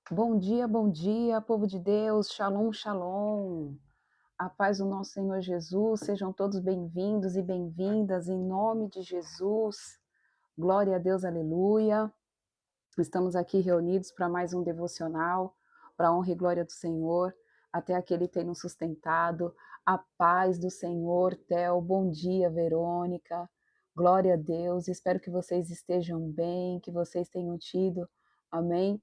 Bom dia, povo de Deus, shalom, shalom. A paz do nosso Senhor Jesus, sejam todos bem-vindos e bem-vindas em nome de Jesus. Glória a Deus, aleluia. Estamos aqui reunidos para mais um devocional, para a honra e glória do Senhor. Até aqui Ele tem nos sustentado. A paz do Senhor, Theo. Bom dia, Verônica. Glória a Deus. Espero que vocês estejam bem, que vocês tenham tido, amém,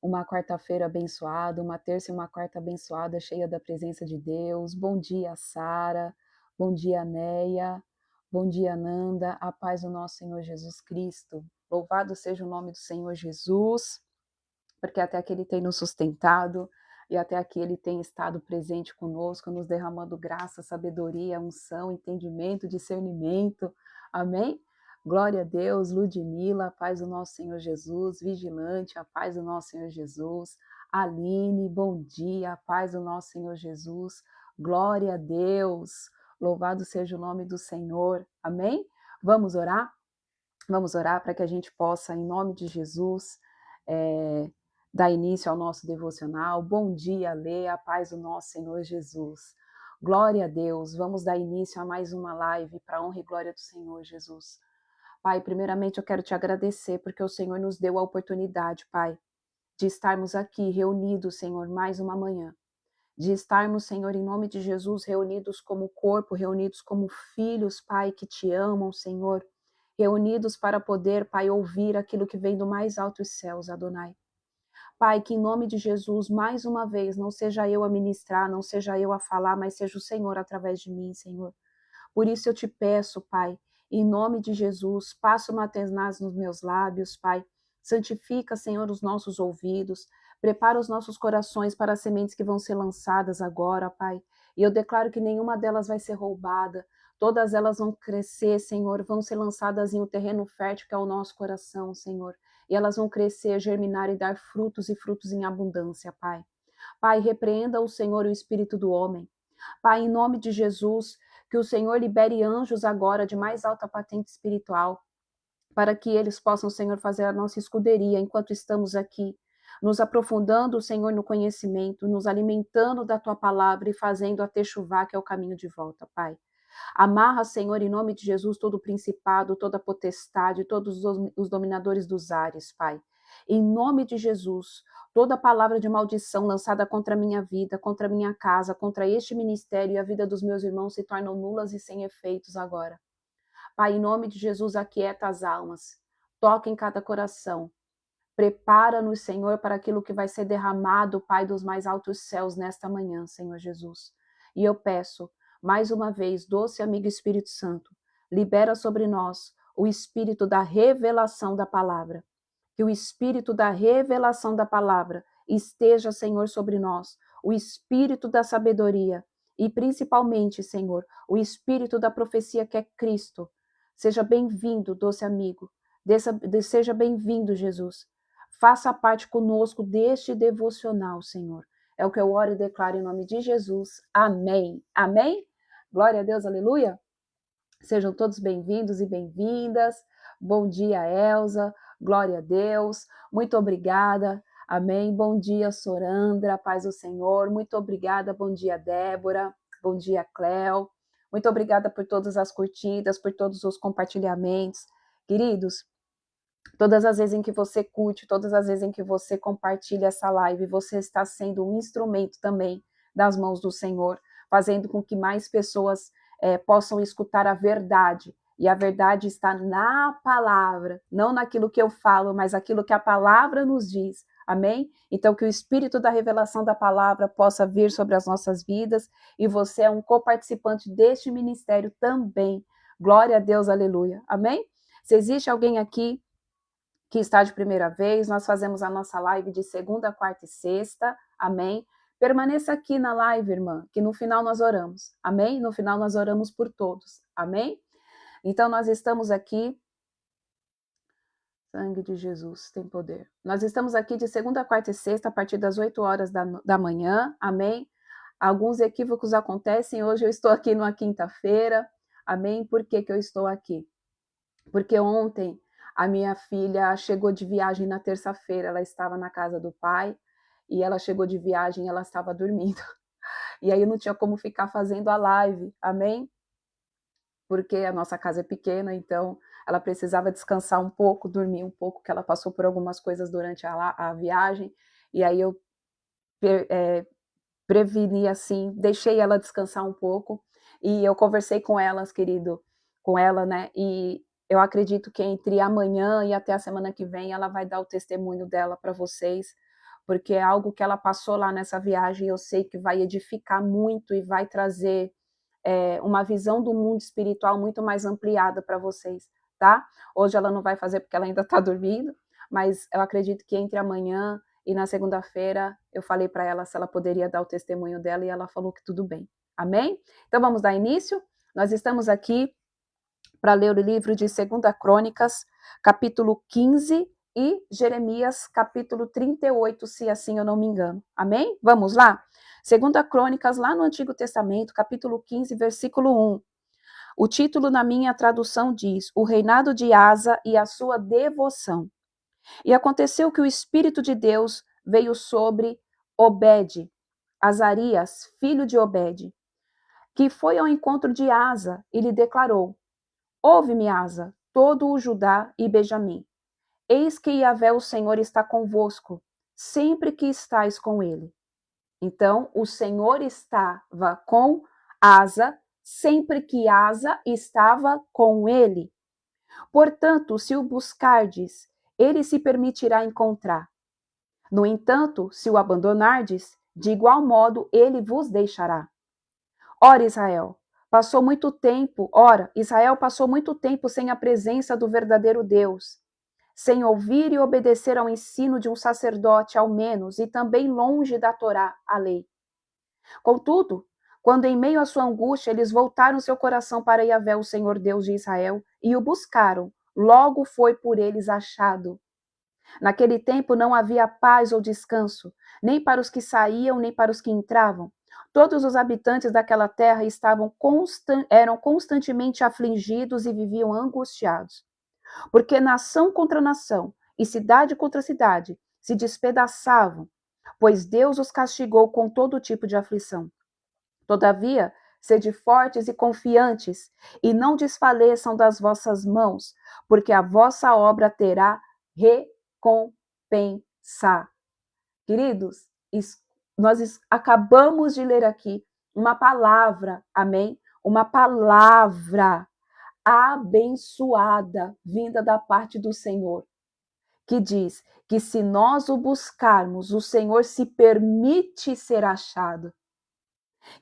uma quarta-feira abençoada, uma terça e uma quarta abençoada, cheia da presença de Deus. Bom dia, Sara. Bom dia, Neia. Bom dia, Nanda. A paz do nosso Senhor Jesus Cristo. Louvado seja o nome do Senhor Jesus, porque até aqui Ele tem nos sustentado e até aqui Ele tem estado presente conosco, nos derramando graça, sabedoria, unção, entendimento, discernimento. Amém? Glória a Deus, Ludmila, a paz do nosso Senhor Jesus, Vigilante, a paz do nosso Senhor Jesus, Aline, bom dia, a paz do nosso Senhor Jesus, glória a Deus, louvado seja o nome do Senhor, amém? Vamos orar? Vamos orar para que a gente possa, em nome de Jesus, dar início ao nosso devocional. Bom dia, Lê, a paz do nosso Senhor Jesus. Glória a Deus, vamos dar início a mais uma live para a honra e glória do Senhor Jesus. Pai, primeiramente eu quero te agradecer porque o Senhor nos deu a oportunidade, Pai, de estarmos aqui reunidos, Senhor, mais uma manhã. De estarmos, Senhor, em nome de Jesus, reunidos como corpo, reunidos como filhos, Pai, que te amam, Senhor. Reunidos para poder, Pai, ouvir aquilo que vem do mais altos céus, Adonai. Pai, que em nome de Jesus, mais uma vez, não seja eu a ministrar, não seja eu a falar, mas seja o Senhor através de mim, Senhor. Por isso eu te peço, Pai, em nome de Jesus, passa uma tenaz nos meus lábios, Pai. Santifica, Senhor, os nossos ouvidos. Prepara os nossos corações para as sementes que vão ser lançadas agora, Pai. E eu declaro que nenhuma delas vai ser roubada. Todas elas vão crescer, Senhor, vão ser lançadas em um terreno fértil que é o nosso coração, Senhor. E elas vão crescer, germinar e dar frutos e frutos em abundância, Pai. Pai, repreenda o Senhor o espírito do homem. Pai, em nome de Jesus, que o Senhor libere anjos agora de mais alta patente espiritual, para que eles possam, Senhor, fazer a nossa escuderia enquanto estamos aqui, nos aprofundando, Senhor, no conhecimento, nos alimentando da tua palavra e fazendo a techuvá, que é o caminho de volta, Pai. Amarra, Senhor, em nome de Jesus, todo o principado, toda a potestade, todos os dominadores dos ares, Pai. Em nome de Jesus, toda palavra de maldição lançada contra a minha vida, contra a minha casa, contra este ministério e a vida dos meus irmãos se tornam nulas e sem efeitos agora. Pai, em nome de Jesus, aquieta as almas, toca em cada coração. Prepara-nos, Senhor, para aquilo que vai ser derramado, Pai dos mais altos céus, nesta manhã, Senhor Jesus. E eu peço, mais uma vez, doce amigo Espírito Santo, libera sobre nós o espírito da revelação da palavra. Que o espírito da revelação da palavra esteja, Senhor, sobre nós. O espírito da sabedoria e, principalmente, Senhor, o espírito da profecia que é Cristo. Seja bem-vindo, doce amigo. Seja bem-vindo, Jesus. Faça parte conosco deste devocional, Senhor. É o que eu oro e declaro em nome de Jesus. Amém. Amém? Glória a Deus, aleluia. Sejam todos bem-vindos e bem-vindas. Bom dia, Elza. Glória a Deus. Muito obrigada. Amém. Bom dia, Sorandra. Paz do Senhor. Muito obrigada. Bom dia, Débora. Bom dia, Cléo. Muito obrigada por todas as curtidas, por todos os compartilhamentos. Queridos, todas as vezes em que você curte, todas as vezes em que você compartilha essa live, você está sendo um instrumento também das mãos do Senhor, fazendo com que mais pessoas possam escutar a verdade. E a verdade está na palavra, não naquilo que eu falo, mas aquilo que a palavra nos diz. Amém? Então, que o espírito da revelação da palavra possa vir sobre as nossas vidas, e você é um coparticipante deste ministério também. Glória a Deus, aleluia. Amém? Se existe alguém aqui que está de primeira vez, nós fazemos a nossa live de segunda, quarta e sexta, amém? Permaneça aqui na live, irmã, que no final nós oramos, amém? No final nós oramos por todos, amém? Então nós estamos aqui, sangue de Jesus tem poder. Nós estamos aqui de segunda, quarta e sexta, a partir das 8 horas da manhã, amém? Alguns equívocos acontecem, hoje eu estou aqui numa quinta-feira, amém? Por que que eu estou aqui? Porque ontem a minha filha chegou de viagem na terça-feira, ela estava na casa do pai, e ela chegou de viagem e ela estava dormindo. E aí não tinha como ficar fazendo a live, amém? Porque a nossa casa é pequena, então ela precisava descansar um pouco, dormir um pouco, que ela passou por algumas coisas durante a viagem, e aí eu preveni assim, deixei ela descansar um pouco, e eu conversei com elas, querido, com ela, né, e eu acredito que entre amanhã e até a semana que vem ela vai dar o testemunho dela para vocês, porque é algo que ela passou lá nessa viagem, eu sei que vai edificar muito e vai trazer uma visão do mundo espiritual muito mais ampliada para vocês, tá? Hoje ela não vai fazer porque ela ainda está dormindo, mas eu acredito que entre amanhã e na segunda-feira eu falei para ela se ela poderia dar o testemunho dela e ela falou que tudo bem. Amém? Então vamos dar início? Nós estamos aqui para ler o livro de 2 Crônicas, capítulo 15 e Jeremias, capítulo 38, se assim eu não me engano. Amém? Vamos lá? 2 Crônicas, lá no Antigo Testamento, capítulo 15, versículo 1. O título na minha tradução diz: O reinado de Asa e a sua devoção. E aconteceu que o Espírito de Deus veio sobre Obed, Azarias, filho de Obed, que foi ao encontro de Asa e lhe declarou: Ouve-me, Asa, todo o Judá e Benjamim. Eis que Yahvé, o Senhor, está convosco, sempre que estáis com ele. Então, o Senhor estava com Asa, sempre que Asa estava com ele. Portanto, se o buscardes, ele se permitirá encontrar. No entanto, se o abandonardes, de igual modo ele vos deixará. Israel passou muito tempo sem a presença do verdadeiro Deus, sem ouvir e obedecer ao ensino de um sacerdote, ao menos, e também longe da Torá, a lei. Contudo, quando em meio à sua angústia eles voltaram seu coração para Yahvé, o Senhor Deus de Israel, e o buscaram, logo foi por eles achado. Naquele tempo não havia paz ou descanso, nem para os que saíam, nem para os que entravam. Todos os habitantes daquela terra eram constantemente afligidos e viviam angustiados. Porque nação contra nação e cidade contra cidade se despedaçavam, pois Deus os castigou com todo tipo de aflição. Todavia, sede fortes e confiantes, e não desfaleçam das vossas mãos, porque a vossa obra terá recompensa. Queridos, nós acabamos de ler aqui uma palavra, amém? Uma palavra abençoada, vinda da parte do Senhor, que diz que se nós o buscarmos, o Senhor se permite ser achado.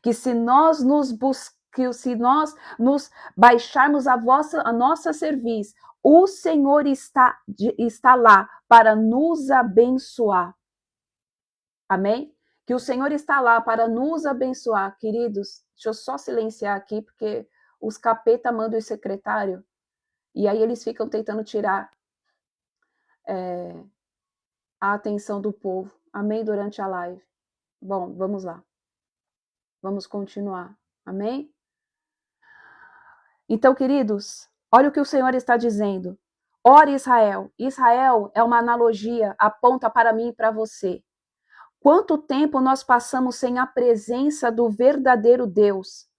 Que se nós nos baixarmos a nossa serviço, o Senhor está lá para nos abençoar. Amém? Que o Senhor está lá para nos abençoar, queridos. Deixa eu só silenciar aqui, porque os capeta mandam o secretário, e aí eles ficam tentando tirar a atenção do povo. Amém? Durante a live. Bom, vamos lá. Vamos continuar. Amém? Então, queridos, olha o que o Senhor está dizendo. Ore Israel. Israel é uma analogia, aponta para mim e para você. Quanto tempo nós passamos sem a presença do verdadeiro Deus?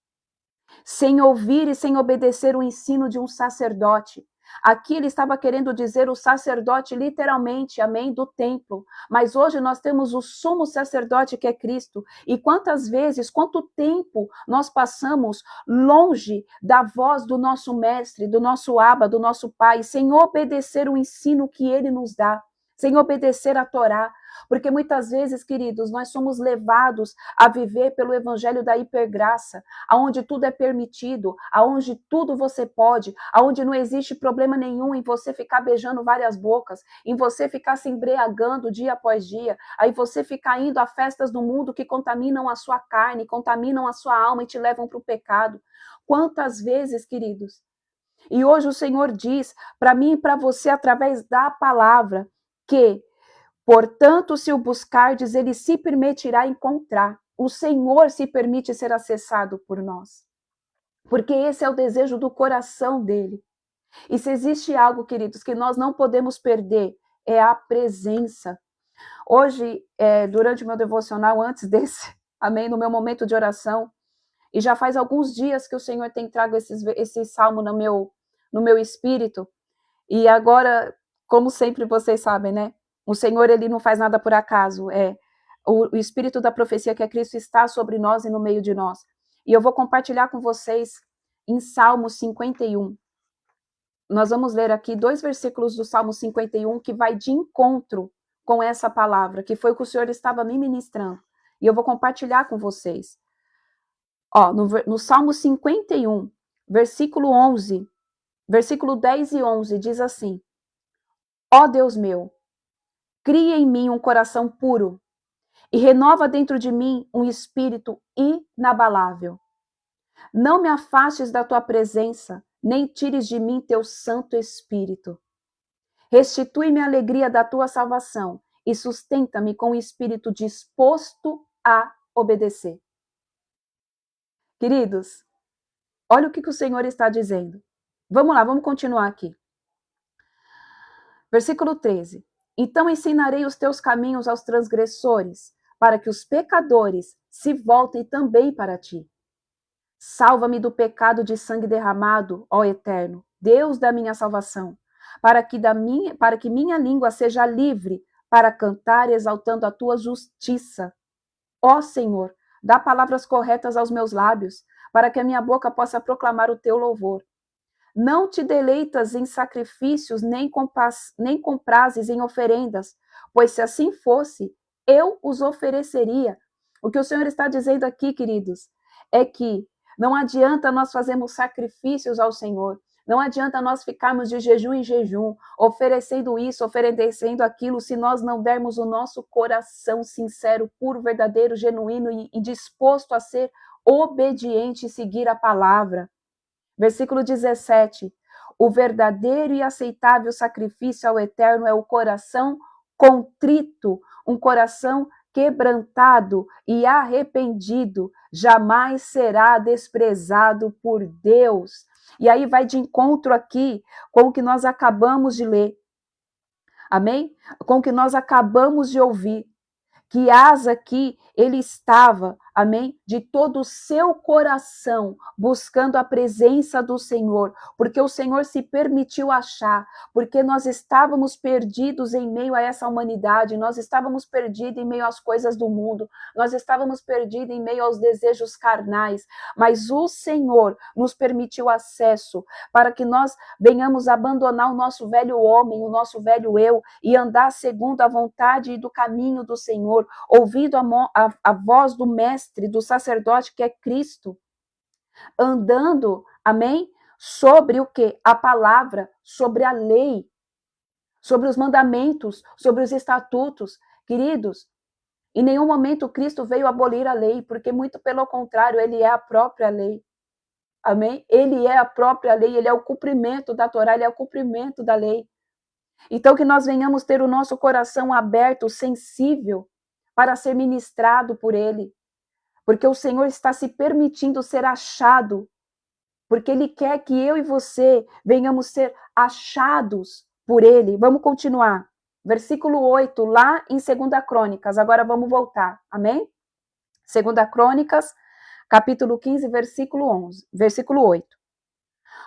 Sem ouvir e sem obedecer o ensino de um sacerdote. Aqui ele estava querendo dizer o sacerdote literalmente, amém, do templo. Mas hoje nós temos o sumo sacerdote que é Cristo. E quantas vezes, quanto tempo nós passamos longe da voz do nosso mestre, do nosso Abba, do nosso Pai, sem obedecer o ensino que ele nos dá, sem obedecer a Torá. Porque muitas vezes, queridos, nós somos levados a viver pelo evangelho da hipergraça, aonde tudo é permitido, aonde tudo você pode, aonde não existe problema nenhum em você ficar beijando várias bocas, em você ficar se embriagando dia após dia, aí você ficar indo a festas do mundo que contaminam a sua carne, contaminam a sua alma e te levam para o pecado. Quantas vezes, queridos? E hoje o Senhor diz para mim e para você através da palavra que, portanto, se o buscardes, ele se permitirá encontrar. O Senhor se permite ser acessado por nós. Porque esse é o desejo do coração dele. E se existe algo, queridos, que nós não podemos perder, é a presença. Hoje, durante o meu devocional, antes desse, amém, no meu momento de oração, e já faz alguns dias que o Senhor tem trago esse salmo no meu espírito, e agora, como sempre vocês sabem, né? O Senhor, ele não faz nada por acaso, o espírito da profecia que é Cristo está sobre nós e no meio de nós. E eu vou compartilhar com vocês em Salmo 51. Nós vamos ler aqui 2 versículos do Salmo 51 que vai de encontro com essa palavra, que foi o que o Senhor estava me ministrando. E eu vou compartilhar com vocês. Ó, no Salmo 51, versículo 11, versículo 10 e 11, diz assim: Ó Deus meu, cria em mim um coração puro e renova dentro de mim um espírito inabalável. Não me afastes da tua presença, nem tires de mim teu Santo Espírito. Restitui-me a alegria da tua salvação e sustenta-me com o espírito disposto a obedecer. Queridos, olha o que o Senhor está dizendo. Vamos lá, vamos continuar aqui. Versículo 13. Então ensinarei os teus caminhos aos transgressores, para que os pecadores se voltem também para ti. Salva-me do pecado de sangue derramado, ó Eterno, Deus da minha salvação, para que minha língua seja livre para cantar exaltando a tua justiça. Ó Senhor, dá palavras corretas aos meus lábios, para que a minha boca possa proclamar o teu louvor. Não te deleitas em sacrifícios, nem comprases em oferendas, pois se assim fosse, eu os ofereceria. O que o Senhor está dizendo aqui, queridos, é que não adianta nós fazermos sacrifícios ao Senhor, não adianta nós ficarmos de jejum em jejum, oferecendo isso, oferecendo aquilo, se nós não dermos o nosso coração sincero, puro, verdadeiro, genuíno e disposto a ser obediente e seguir a palavra. Versículo 17. O verdadeiro e aceitável sacrifício ao Eterno é o coração contrito, um coração quebrantado e arrependido, jamais será desprezado por Deus. E aí vai de encontro aqui com o que nós acabamos de ler. Amém? Com o que nós acabamos de ouvir. Que Asa aqui, ele estava, amém, de todo o seu coração, buscando a presença do Senhor, porque o Senhor se permitiu achar, porque nós estávamos perdidos em meio a essa humanidade, nós estávamos perdidos em meio às coisas do mundo, nós estávamos perdidos em meio aos desejos carnais, mas o Senhor nos permitiu acesso para que nós venhamos abandonar o nosso velho homem, o nosso velho eu, e andar segundo a vontade e do caminho do Senhor, ouvindo a voz do mestre, do sacerdote que é Cristo, andando, amém? Sobre o que? A palavra, sobre a lei, sobre os mandamentos, sobre os estatutos. Queridos, em nenhum momento Cristo veio abolir a lei, porque muito pelo contrário, ele é a própria lei. Amém? Ele é a própria lei, ele é o cumprimento da Torá, ele é o cumprimento da lei. Então que nós venhamos ter o nosso coração aberto, sensível, para ser ministrado por ele, porque o Senhor está se permitindo ser achado, porque ele quer que eu e você venhamos ser achados por ele. Vamos continuar. Versículo 8, lá em 2 Crônicas, agora vamos voltar, amém? 2 Crônicas, capítulo 15, versículo 8.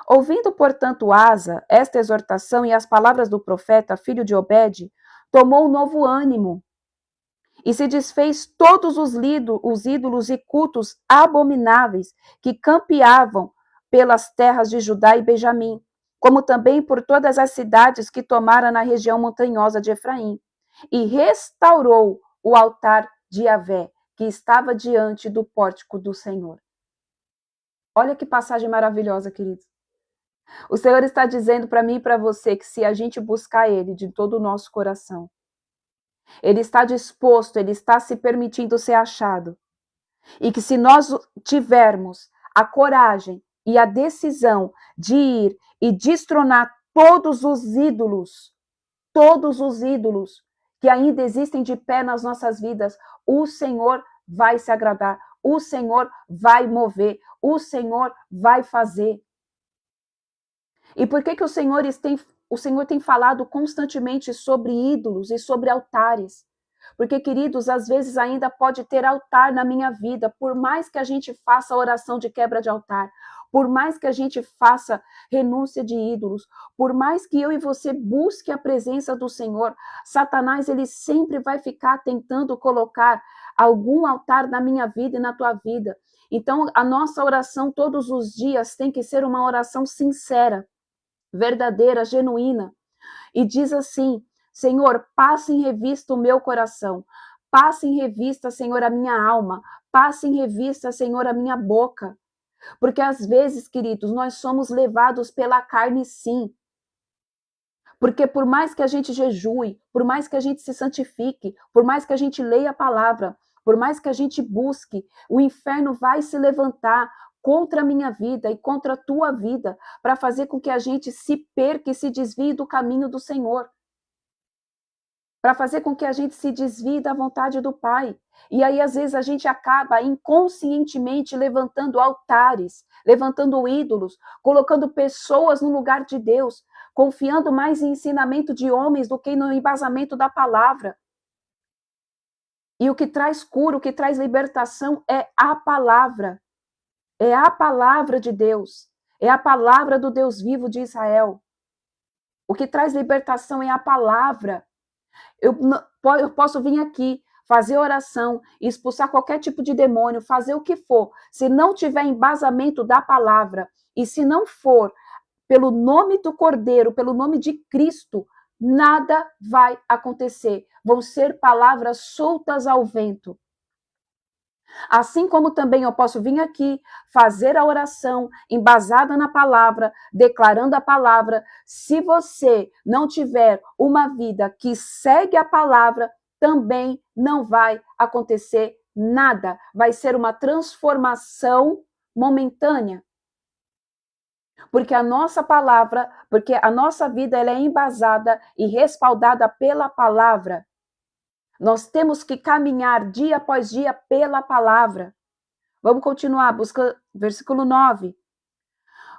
Ouvindo, portanto, Asa esta exortação e as palavras do profeta, filho de Obed, tomou um novo ânimo, e se desfez todos os ídolos e cultos abomináveis que campeavam pelas terras de Judá e Benjamim, como também por todas as cidades que tomara na região montanhosa de Efraim, e restaurou o altar de Yahvé, que estava diante do pórtico do Senhor. Olha que passagem maravilhosa, queridos. O Senhor está dizendo para mim e para você que se a gente buscar Ele de todo o nosso coração, Ele está disposto, Ele está se permitindo ser achado. E que se nós tivermos a coragem e a decisão de ir e destronar todos os ídolos que ainda existem de pé nas nossas vidas, o Senhor vai se agradar, o Senhor vai mover, o Senhor vai fazer. E por que o Senhor tem falado constantemente sobre ídolos e sobre altares? Porque, queridos, às vezes ainda pode ter altar na minha vida, por mais que a gente faça oração de quebra de altar, por mais que a gente faça renúncia de ídolos, por mais que eu e você busque a presença do Senhor, Satanás, ele sempre vai ficar tentando colocar algum altar na minha vida e na tua vida. Então, a nossa oração todos os dias tem que ser uma oração sincera, verdadeira, genuína. E diz assim: Senhor, passe em revista o meu coração, passe em revista, Senhor, a minha alma, passe em revista, Senhor, a minha boca. Porque às vezes, queridos, nós somos levados pela carne, sim. Porque por mais que a gente jejue, por mais que a gente se santifique, por mais que a gente leia a palavra, por mais que a gente busque, o inferno vai se levantar contra a minha vida e contra a tua vida, para fazer com que a gente se perca e se desvie do caminho do Senhor. Para fazer com que a gente se desvie da vontade do Pai. E aí, às vezes, a gente acaba inconscientemente levantando altares, levantando ídolos, colocando pessoas no lugar de Deus, confiando mais em ensinamento de homens do que no embasamento da palavra. E o que traz cura, o que traz libertação é a palavra. É a palavra de Deus. É a palavra do Deus vivo de Israel. O que traz libertação é a palavra. Eu posso vir aqui, fazer oração, expulsar qualquer tipo de demônio, fazer o que for. Se não tiver embasamento da palavra, e se não for pelo nome do Cordeiro, pelo nome de Cristo, nada vai acontecer. Vão ser palavras soltas ao vento. Assim como também eu posso vir aqui, fazer a oração embasada na palavra, declarando a palavra. Se você não tiver uma vida que segue a palavra, também não vai acontecer nada. Vai ser uma transformação momentânea. Porque a nossa palavra, porque a nossa vida ela é embasada e respaldada pela palavra. Nós temos que caminhar dia após dia pela palavra. Vamos continuar, busca versículo 9.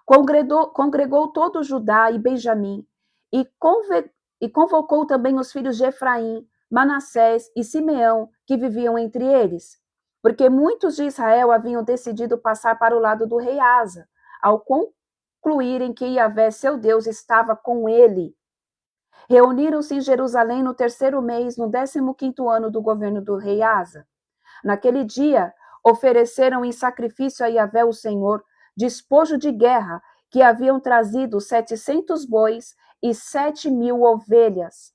Congregou todo Judá e Benjamim, e convocou também os filhos de Efraim, Manassés e Simeão, que viviam entre eles. Porque muitos de Israel haviam decidido passar para o lado do rei Asa, ao concluírem que Yahvé, seu Deus, estava com ele. Reuniram-se em Jerusalém no 3º mês, no 15º ano do governo do rei Asa. Naquele dia, ofereceram em sacrifício a Yahvé o Senhor, despojo de guerra, que haviam trazido 700 bois e 7.000 ovelhas.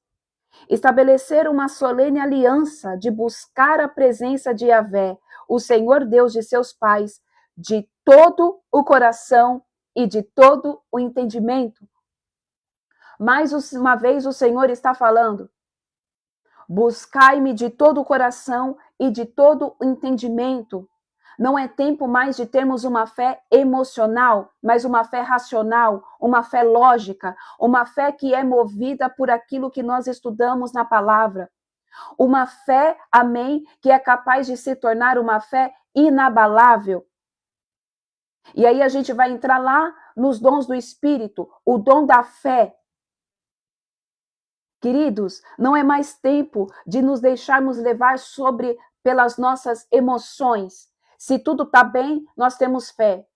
Estabeleceram uma solene aliança de buscar a presença de Yahvé, o Senhor Deus de seus pais, de todo o coração e de todo o entendimento. Mais uma vez o Senhor está falando: buscai-me de todo o coração e de todo o entendimento. Não é tempo mais de termos uma fé emocional, mas uma fé racional, uma fé lógica, uma fé que é movida por aquilo que nós estudamos na palavra. Uma fé, amém, que é capaz de se tornar uma fé inabalável. E aí a gente vai entrar lá nos dons do Espírito, o dom da fé. Queridos, não é mais tempo de nos deixarmos levar pelas nossas emoções. Se tudo está bem, nós temos fé.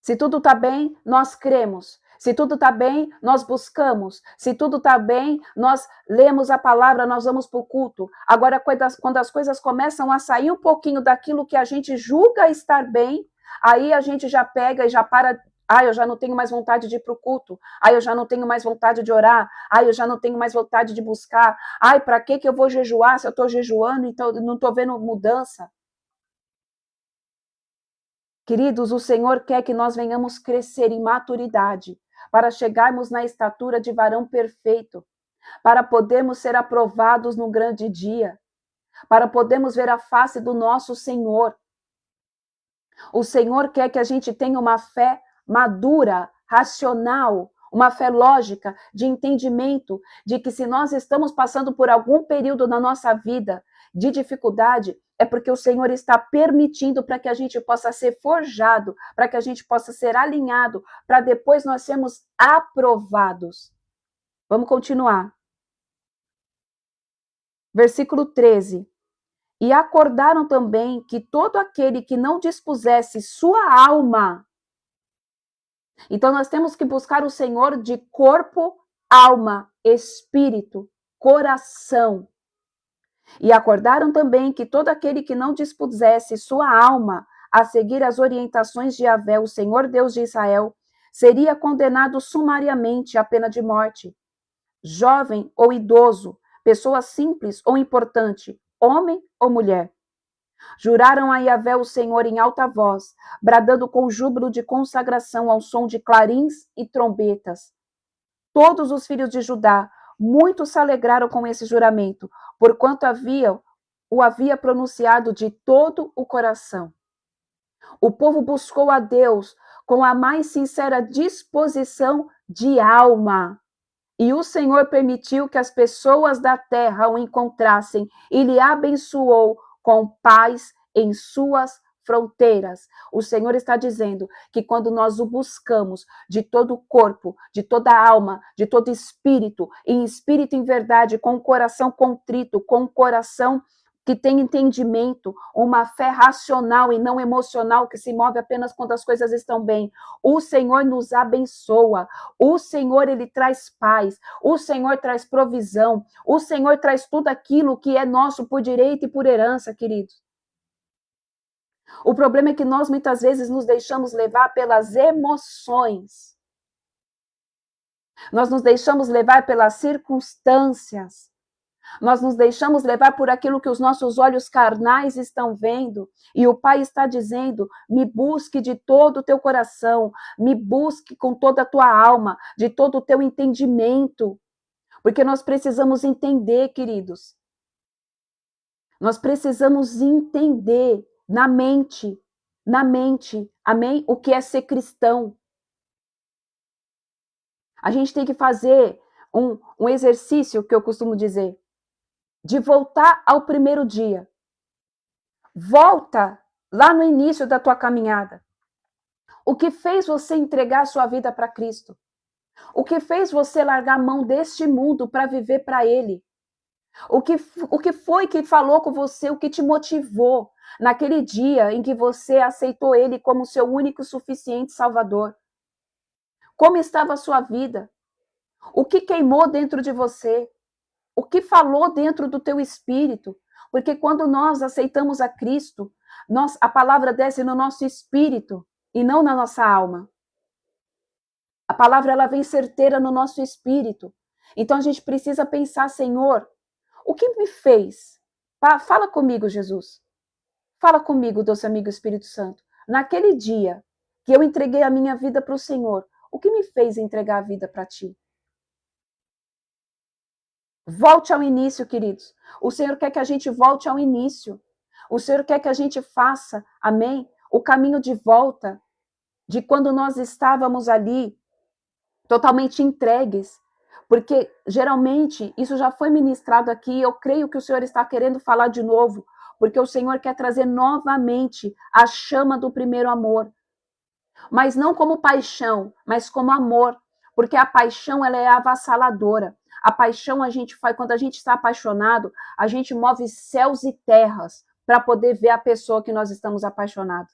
Se tudo está bem, nós cremos. Se tudo está bem, nós buscamos. Se tudo está bem, nós lemos a palavra, nós vamos para o culto. Agora, quando as coisas começam a sair um pouquinho daquilo que a gente julga estar bem, aí a gente já pega e já para. Eu já não tenho mais vontade de ir para o culto. Eu já não tenho mais vontade de orar. Eu já não tenho mais vontade de buscar. Para que eu vou jejuar se eu estou jejuando e então não estou vendo mudança? Queridos, o Senhor quer que nós venhamos crescer em maturidade, para chegarmos na estatura de varão perfeito, para podermos ser aprovados no grande dia, para podermos ver a face do nosso Senhor. O Senhor quer que a gente tenha uma fé madura, racional, uma fé lógica, de entendimento, de que se nós estamos passando por algum período na nossa vida de dificuldade, é porque o Senhor está permitindo para que a gente possa ser forjado, para que a gente possa ser alinhado, para depois nós sermos aprovados. Vamos continuar. Versículo 13. E acordaram também que todo aquele que não dispusesse sua alma. Então nós temos que buscar o Senhor de corpo, alma, espírito, coração. E acordaram também que todo aquele que não dispusesse sua alma a seguir as orientações de Yahvé, o Senhor Deus de Israel, seria condenado sumariamente à pena de morte. Jovem ou idoso, pessoa simples ou importante, homem ou mulher. Juraram a Yahvé o Senhor em alta voz, bradando com júbilo de consagração ao som de clarins e trombetas. Todos os filhos de Judá, muitos se alegraram com esse juramento, porquanto o havia pronunciado de todo o coração. O povo buscou a Deus com a mais sincera disposição de alma. E o Senhor permitiu que as pessoas da terra o encontrassem e lhe abençoou com paz em suas fronteiras. O Senhor está dizendo que quando nós o buscamos de todo o corpo, de toda a alma, de todo espírito, em espírito em verdade, com o coração contrito, com o coração que tem entendimento, uma fé racional e não emocional, que se move apenas quando as coisas estão bem. O Senhor nos abençoa, o Senhor, Ele traz paz, o Senhor traz provisão, o Senhor traz tudo aquilo que é nosso por direito e por herança, queridos. O problema é que nós muitas vezes nos deixamos levar pelas emoções. Nós nos deixamos levar pelas circunstâncias. Nós nos deixamos levar por aquilo que os nossos olhos carnais estão vendo. E o Pai está dizendo: me busque de todo o teu coração, me busque com toda a tua alma, de todo o teu entendimento. Porque nós precisamos entender, queridos. Nós precisamos entender na mente, amém? O que é ser cristão. A gente tem que fazer um exercício que eu costumo dizer, de voltar ao primeiro dia. Volta lá no início da tua caminhada. O que fez você entregar a sua vida para Cristo? O que fez você largar a mão deste mundo para viver para Ele? O que foi que falou com você? O que te motivou naquele dia em que você aceitou Ele como seu único e suficiente Salvador? Como estava a sua vida? O que queimou dentro de você? O que falou dentro do teu espírito? Porque quando nós aceitamos a Cristo, a palavra desce no nosso espírito e não na nossa alma. A palavra ela vem certeira no nosso espírito. Então a gente precisa pensar, Senhor, o que me fez? Fala comigo, Jesus. Fala comigo, doce amigo Espírito Santo. Naquele dia que eu entreguei a minha vida para o Senhor, o que me fez entregar a vida para Ti? Volte ao início, queridos. O Senhor quer que a gente volte ao início. O Senhor quer que a gente faça, amém? O caminho de volta de quando nós estávamos ali totalmente entregues. Porque geralmente isso já foi ministrado aqui. Eu creio que o Senhor está querendo falar de novo. Porque o Senhor quer trazer novamente a chama do primeiro amor. Mas não como paixão, mas como amor. Porque a paixão ela é avassaladora. A paixão a gente faz, quando a gente está apaixonado, a gente move céus e terras para poder ver a pessoa que nós estamos apaixonados.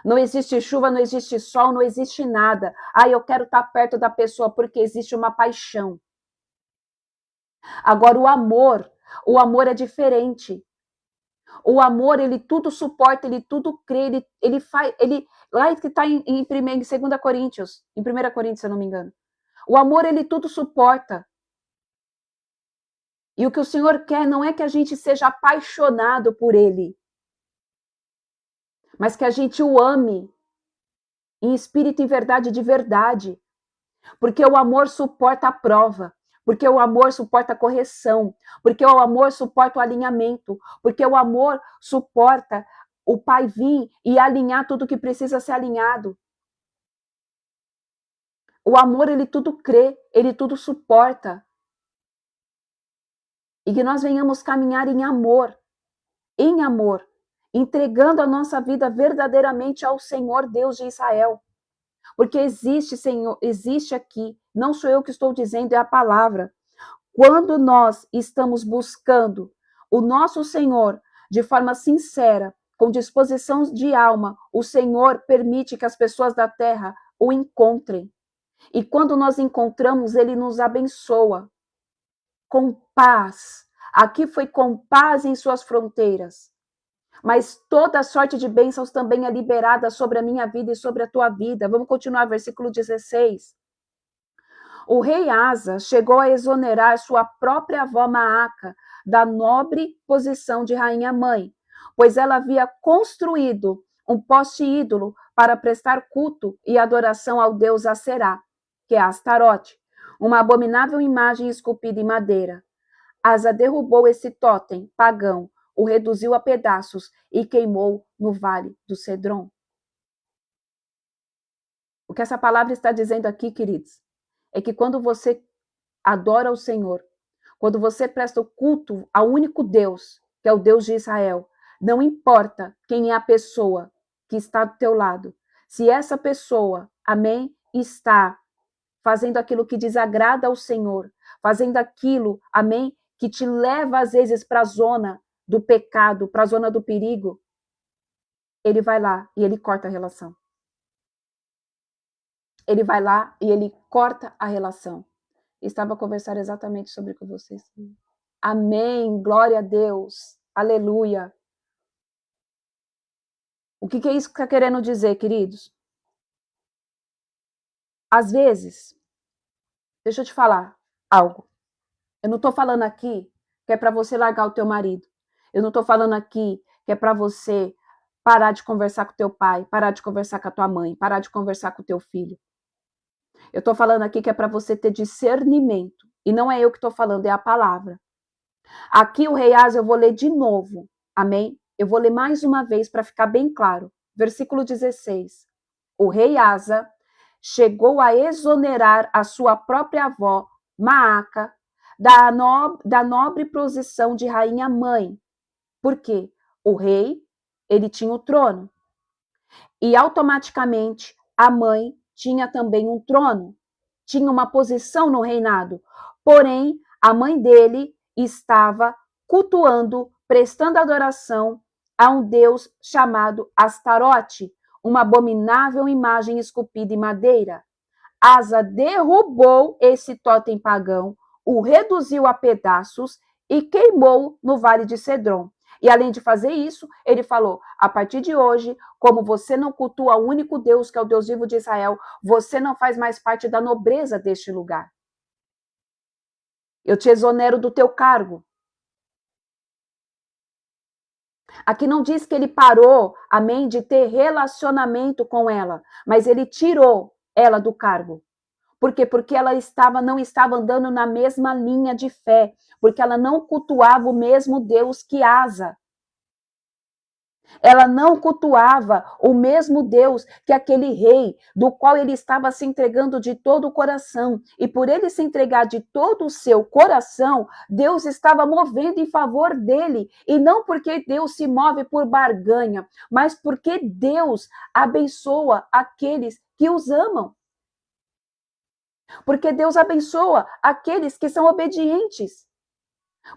Não existe chuva, não existe sol, não existe nada. Eu quero estar perto da pessoa porque existe uma paixão. Agora o amor é diferente. O amor, ele tudo suporta, ele tudo crê, ele faz, lá que está em 2 Coríntios, em 1 Coríntios, se eu não me engano. O amor, ele tudo suporta. E o que o Senhor quer não é que a gente seja apaixonado por Ele, mas que a gente o ame em espírito e verdade de verdade. Porque o amor suporta a prova, porque o amor suporta a correção, porque o amor suporta o alinhamento, porque o amor suporta o Pai vir e alinhar tudo que precisa ser alinhado. O amor, ele tudo crê, ele tudo suporta. E que nós venhamos caminhar em amor, entregando a nossa vida verdadeiramente ao Senhor Deus de Israel. Porque existe, Senhor, existe aqui, não sou eu que estou dizendo, é a palavra. Quando nós estamos buscando o nosso Senhor, de forma sincera, com disposição de alma, o Senhor permite que as pessoas da terra o encontrem. E quando nós encontramos, ele nos abençoa com paz. Aqui foi com paz em suas fronteiras. Mas toda sorte de bênçãos também é liberada sobre a minha vida e sobre a tua vida. Vamos continuar, versículo 16. O rei Asa chegou a exonerar sua própria avó Maaca da nobre posição de rainha-mãe, pois ela havia construído um poste ídolo para prestar culto e adoração ao deus Aserá, que é Astarote, uma abominável imagem esculpida em madeira. Asa derrubou esse totem pagão, o reduziu a pedaços e queimou no vale do Cedron. O que essa palavra está dizendo aqui, queridos, é que quando você adora o Senhor, quando você presta o culto ao único Deus, que é o Deus de Israel, não importa quem é a pessoa que está do teu lado, se essa pessoa, amém, está fazendo aquilo que desagrada ao Senhor, fazendo aquilo, amém, que te leva às vezes para a zona do pecado, para a zona do perigo, ele vai lá e ele corta a relação. Ele vai lá e ele corta a relação. Estava a conversar exatamente sobre com vocês. Amém, glória a Deus, aleluia. O que é isso que está querendo dizer, queridos? Às vezes, deixa eu te falar algo. Eu não estou falando aqui que é para você largar o teu marido. Eu não estou falando aqui que é para você parar de conversar com teu pai, parar de conversar com a tua mãe, parar de conversar com o teu filho. Eu estou falando aqui que é para você ter discernimento. E não é eu que estou falando, é a palavra. Aqui o rei Asa, eu vou ler de novo. Amém? Eu vou ler mais uma vez para ficar bem claro. Versículo 16. O rei Asa chegou a exonerar a sua própria avó, Maaca, da nobre posição de rainha-mãe. Por quê? O rei, ele tinha o trono. E automaticamente a mãe tinha também um trono. Tinha uma posição no reinado. Porém, a mãe dele estava cultuando, prestando adoração a um deus chamado Astarote, uma abominável imagem esculpida em madeira. Asa derrubou esse totem pagão, o reduziu a pedaços e queimou no vale de Cedron. E além de fazer isso, ele falou, a partir de hoje, como você não cultua o único Deus, que é o Deus vivo de Israel, você não faz mais parte da nobreza deste lugar. Eu te exonero do teu cargo. Aqui não diz que ele parou, amém, de ter relacionamento com ela, mas ele tirou ela do cargo. Por quê? Porque ela não estava andando na mesma linha de fé, porque ela não cultuava o mesmo Deus que Asa. Ela não cultuava o mesmo Deus que aquele rei, do qual ele estava se entregando de todo o coração. E por ele se entregar de todo o seu coração, Deus estava movendo em favor dele. E não porque Deus se move por barganha, mas porque Deus abençoa aqueles que os amam. Porque Deus abençoa aqueles que são obedientes.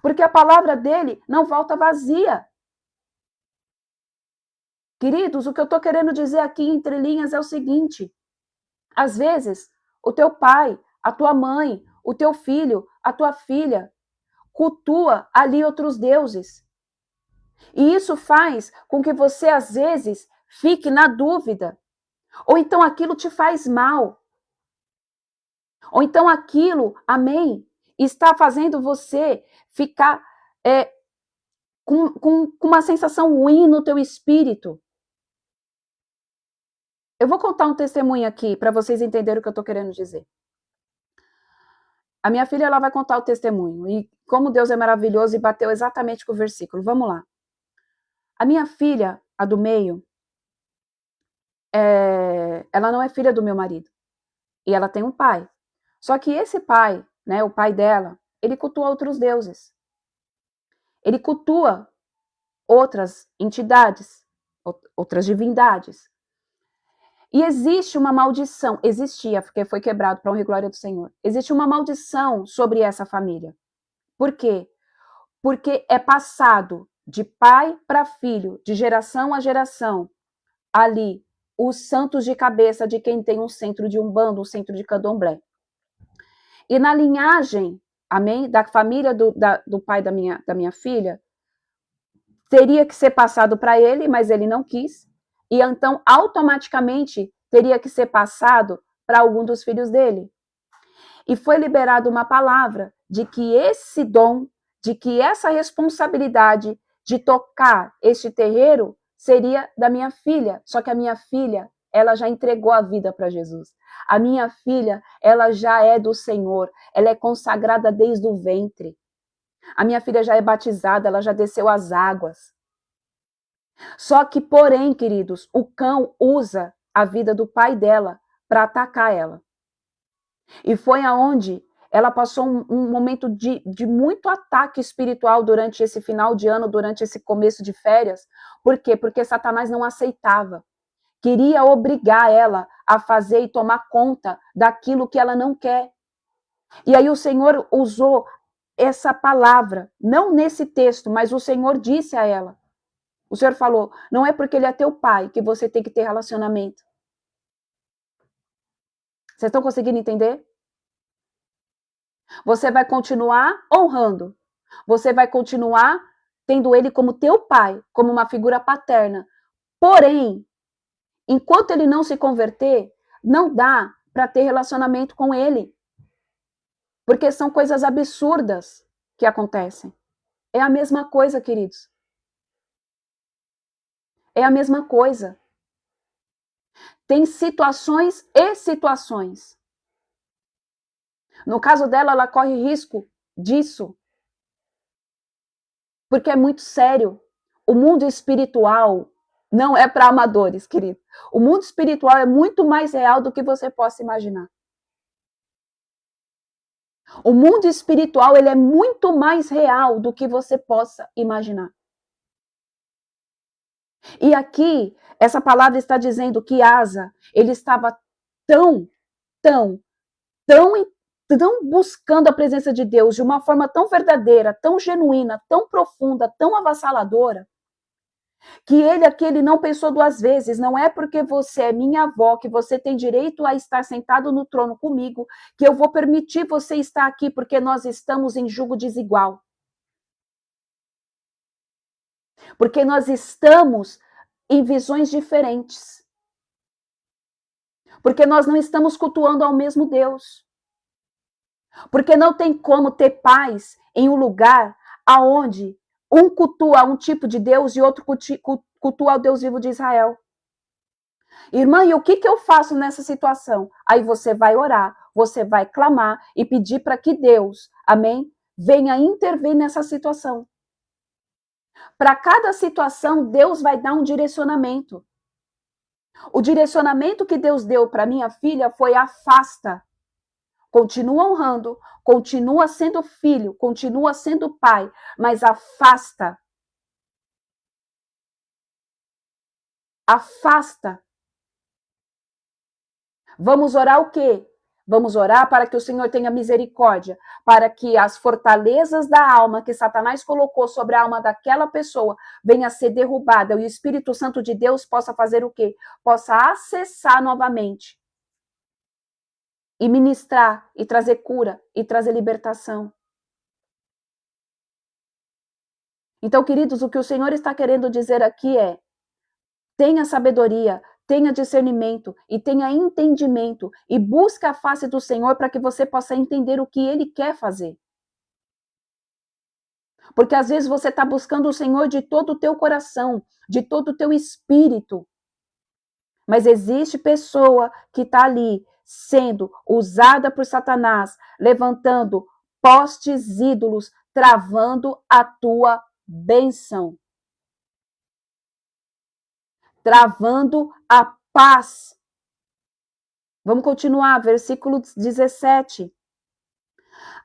Porque a palavra dele não volta vazia. Queridos, o que eu estou querendo dizer aqui entre linhas é o seguinte: às vezes, o teu pai, a tua mãe, o teu filho, a tua filha, cultua ali outros deuses. E isso faz com que você, às vezes, fique na dúvida. Ou então aquilo te faz mal. Ou então aquilo, amém, está fazendo você ficar com uma sensação ruim no teu espírito. Eu vou contar um testemunho aqui para vocês entenderem o que eu estou querendo dizer. A minha filha, ela vai contar o testemunho. E como Deus é maravilhoso e bateu exatamente com o versículo. Vamos lá. A minha filha, a do meio, ela não é filha do meu marido. E ela tem um pai. Só que esse pai, né, o pai dela, ele cultua outros deuses. Ele cultua outras entidades, outras divindades. E existe uma maldição, existia, porque foi quebrado para honra e glória do Senhor. Existe uma maldição sobre essa família. Por quê? porque é passado de pai para filho, de geração a geração, ali, os santos de cabeça de quem tem um centro de umbanda, um centro de candomblé. E na linhagem, amém, da família do pai da minha filha, teria que ser passado para ele, mas ele não quis, e então automaticamente teria que ser passado para algum dos filhos dele. E foi liberada uma palavra de que esse dom, de que essa responsabilidade de tocar este terreiro seria da minha filha. Só que a minha filha, ela já entregou a vida para Jesus. A minha filha, ela já é do Senhor. Ela é consagrada desde o ventre. A minha filha já é batizada, ela já desceu as águas. Só que, porém, queridos, o cão usa a vida do pai dela para atacar ela. E foi aonde ela passou um momento de muito ataque espiritual durante esse final de ano, durante esse começo de férias. Por quê? Porque Satanás não aceitava. Queria obrigar ela a fazer e tomar conta daquilo que ela não quer. E aí o Senhor usou essa palavra, não nesse texto, mas o Senhor disse a ela. O Senhor falou, não é porque ele é teu pai que você tem que ter relacionamento. Vocês estão conseguindo entender? Você vai continuar honrando. Você vai continuar tendo ele como teu pai, como uma figura paterna. Porém, enquanto ele não se converter, não dá para ter relacionamento com ele. Porque são coisas absurdas que acontecem. É a mesma coisa, queridos. É a mesma coisa. Tem situações e situações. No caso dela, ela corre risco disso. Porque é muito sério. O mundo espiritual não é para amadores, querido. O mundo espiritual é muito mais real do que você possa imaginar. O mundo espiritual, ele é muito mais real do que você possa imaginar. E aqui, essa palavra está dizendo que Asa, ele estava tão buscando a presença de Deus de uma forma tão verdadeira, tão genuína, tão profunda, tão avassaladora, que ele aqui ele não pensou duas vezes. Não é porque você é minha avó, que você tem direito a estar sentado no trono comigo, que eu vou permitir você estar aqui, porque nós estamos em jugo desigual. Porque nós estamos em visões diferentes. Porque nós não estamos cultuando ao mesmo Deus. Porque não tem como ter paz em um lugar aonde um cultua um tipo de Deus e outro cultua o Deus vivo de Israel. Irmã, e o que eu faço nessa situação? Aí você vai orar, você vai clamar e pedir para que Deus, amém, venha intervir nessa situação. Para cada situação, Deus vai dar um direcionamento. O direcionamento que Deus deu para minha filha foi afasta. Continua honrando, continua sendo filho, continua sendo pai, mas afasta. Afasta. Vamos orar o quê? Vamos orar para que o Senhor tenha misericórdia, para que as fortalezas da alma que Satanás colocou sobre a alma daquela pessoa venha a ser derrubada e o Espírito Santo de Deus possa fazer o quê? Possa acessar novamente e ministrar, e trazer cura, e trazer libertação. Então, queridos, o que o Senhor está querendo dizer aqui é: tenha sabedoria, tenha discernimento e tenha entendimento e busque a face do Senhor para que você possa entender o que Ele quer fazer. Porque às vezes você está buscando o Senhor de todo o teu coração, de todo o teu espírito. Mas existe pessoa que está ali sendo usada por Satanás, levantando postes ídolos, travando a tua bênção. Travando a paz. Vamos continuar, versículo 17.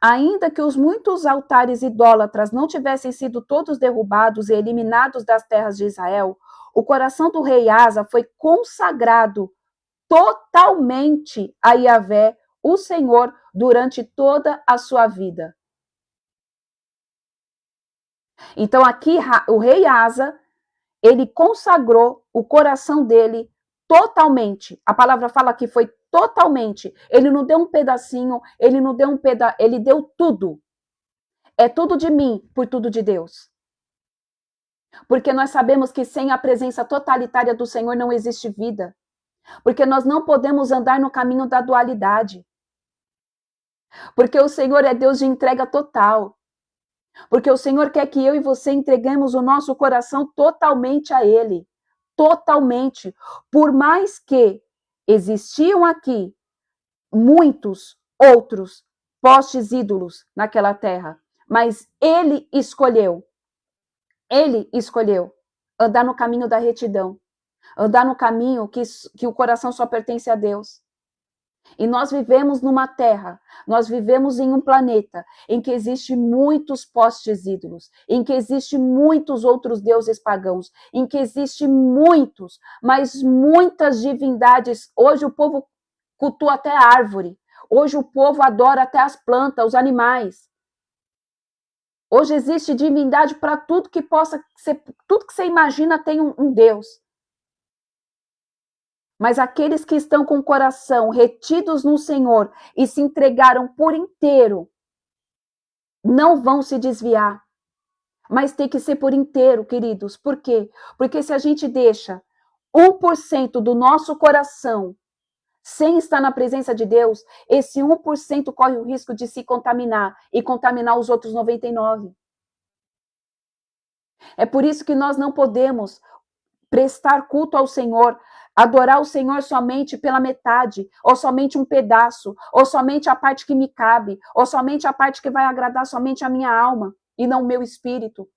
Ainda que os muitos altares idólatras não tivessem sido todos derrubados e eliminados das terras de Israel, o coração do rei Asa foi consagrado totalmente a Yahvé, o Senhor, durante toda a sua vida. Então aqui o rei Asa, ele consagrou o coração dele totalmente. A palavra fala que foi totalmente. Ele não deu um pedacinho, ele não deu ele deu tudo. É tudo de mim por tudo de Deus. Porque nós sabemos que sem a presença totalitária do Senhor não existe vida. Porque nós não podemos andar no caminho da dualidade. Porque o Senhor é Deus de entrega total. Porque o Senhor quer que eu e você entreguemos o nosso coração totalmente a Ele. Totalmente. Por mais que existiam aqui muitos outros postes ídolos naquela terra, mas Ele escolheu andar no caminho da retidão, andar no caminho que o coração só pertence a Deus. E nós vivemos numa terra, nós vivemos em um planeta em que existe muitos postes ídolos, em que existe muitos outros deuses pagãos, em que existe muitos, mas muitas divindades. Hoje o povo cultua até a árvore, hoje o povo adora até as plantas, os animais. Hoje existe divindade para tudo que possa ser, tudo que você imagina tem um Deus. Mas aqueles que estão com o coração retidos no Senhor e se entregaram por inteiro, não vão se desviar. Mas tem que ser por inteiro, queridos. Por quê? Porque se a gente deixa 1% do nosso coração sem estar na presença de Deus, esse 1% corre o risco de se contaminar e contaminar os outros 99%. É por isso que nós não podemos prestar culto ao Senhor, adorar o Senhor somente pela metade, ou somente um pedaço, ou somente a parte que me cabe, ou somente a parte que vai agradar somente a minha alma e não o meu espírito.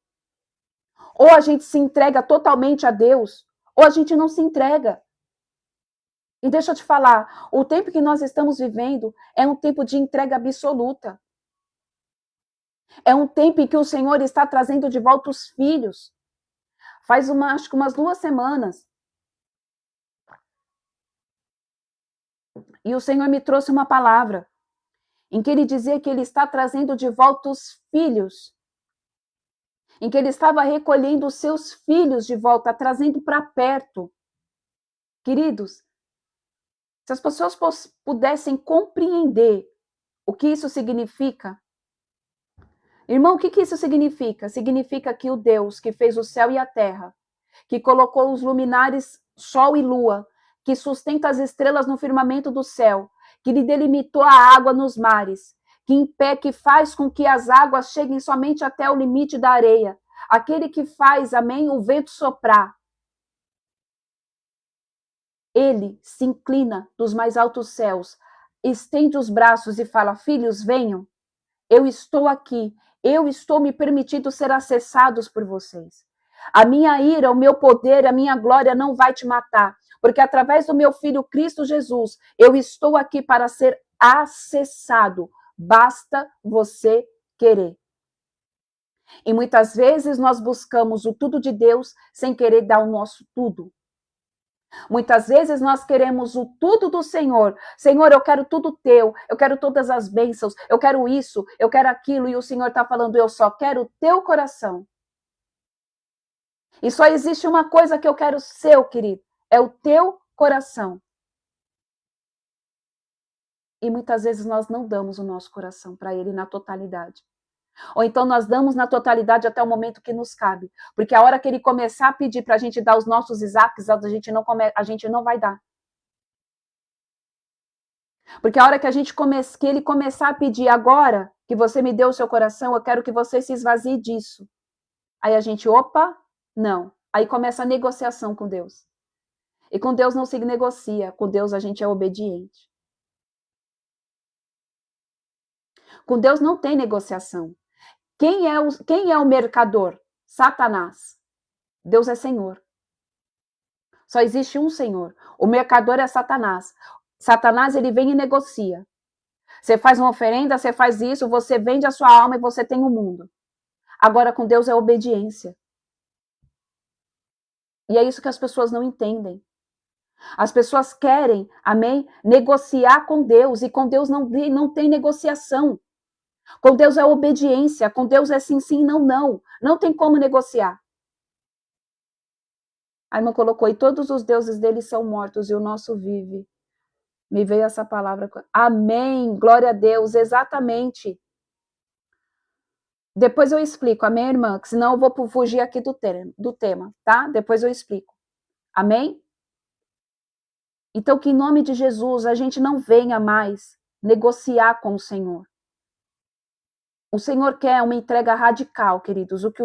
Ou a gente se entrega totalmente a Deus, ou a gente não se entrega. E deixa eu te falar, o tempo que nós estamos vivendo é um tempo de entrega absoluta. É um tempo em que o Senhor está trazendo de volta os filhos. Faz acho que umas 2 semanas. E o Senhor me trouxe uma palavra em que ele dizia que ele está trazendo de volta os filhos. Em que ele estava recolhendo os seus filhos de volta, trazendo para perto. Queridos, se as pessoas pudessem compreender o que isso significa. Irmão, o que isso significa? Significa que o Deus que fez o céu e a terra, que colocou os luminares, sol e lua, que sustenta as estrelas no firmamento do céu, que lhe delimitou a água nos mares, que faz com que as águas cheguem somente até o limite da areia, aquele que faz, amém, o vento soprar. Ele se inclina dos mais altos céus, estende os braços e fala: filhos, venham, eu estou aqui, eu estou me permitindo ser acessados por vocês. A minha ira, o meu poder, a minha glória não vai te matar, porque através do meu filho Cristo Jesus, eu estou aqui para ser acessado. Basta você querer. E muitas vezes nós buscamos o tudo de Deus sem querer dar o nosso tudo. Muitas vezes nós queremos o tudo do Senhor. Senhor, eu quero tudo teu, eu quero todas as bênçãos, eu quero isso, eu quero aquilo, e o Senhor está falando: eu só quero o teu coração. E só existe uma coisa que eu quero seu, querido, é o teu coração. E muitas vezes nós não damos o nosso coração para Ele na totalidade. Ou então nós damos na totalidade até o momento que nos cabe. Porque a hora que Ele começar a pedir para a gente dar os nossos Isaques, a gente não vai dar. Porque a hora que que Ele começar a pedir: agora que você me deu o seu coração, eu quero que você se esvazie disso. Aí a gente, opa, não. Aí começa a negociação com Deus. E com Deus não se negocia, com Deus a gente é obediente. Com Deus não tem negociação. Quem é o mercador? Satanás. Deus é Senhor. Só existe um Senhor. O mercador é Satanás. Satanás, ele vem e negocia. Você faz uma oferenda, você faz isso, você vende a sua alma e você tem o mundo. Agora, com Deus é obediência. E é isso que as pessoas não entendem. As pessoas querem, amém, negociar com Deus, e com Deus não tem negociação. Com Deus é obediência, com Deus é sim, sim, não, não. Não tem como negociar. A irmã colocou, e todos os deuses dele são mortos e o nosso vive. Me veio essa palavra. Amém, glória a Deus, exatamente. Depois eu explico, amém, irmã? Que senão eu vou fugir aqui do tema, tá? Depois eu explico. Amém? Então, que em nome de Jesus a gente não venha mais negociar com o Senhor. O Senhor quer uma entrega radical, queridos. O que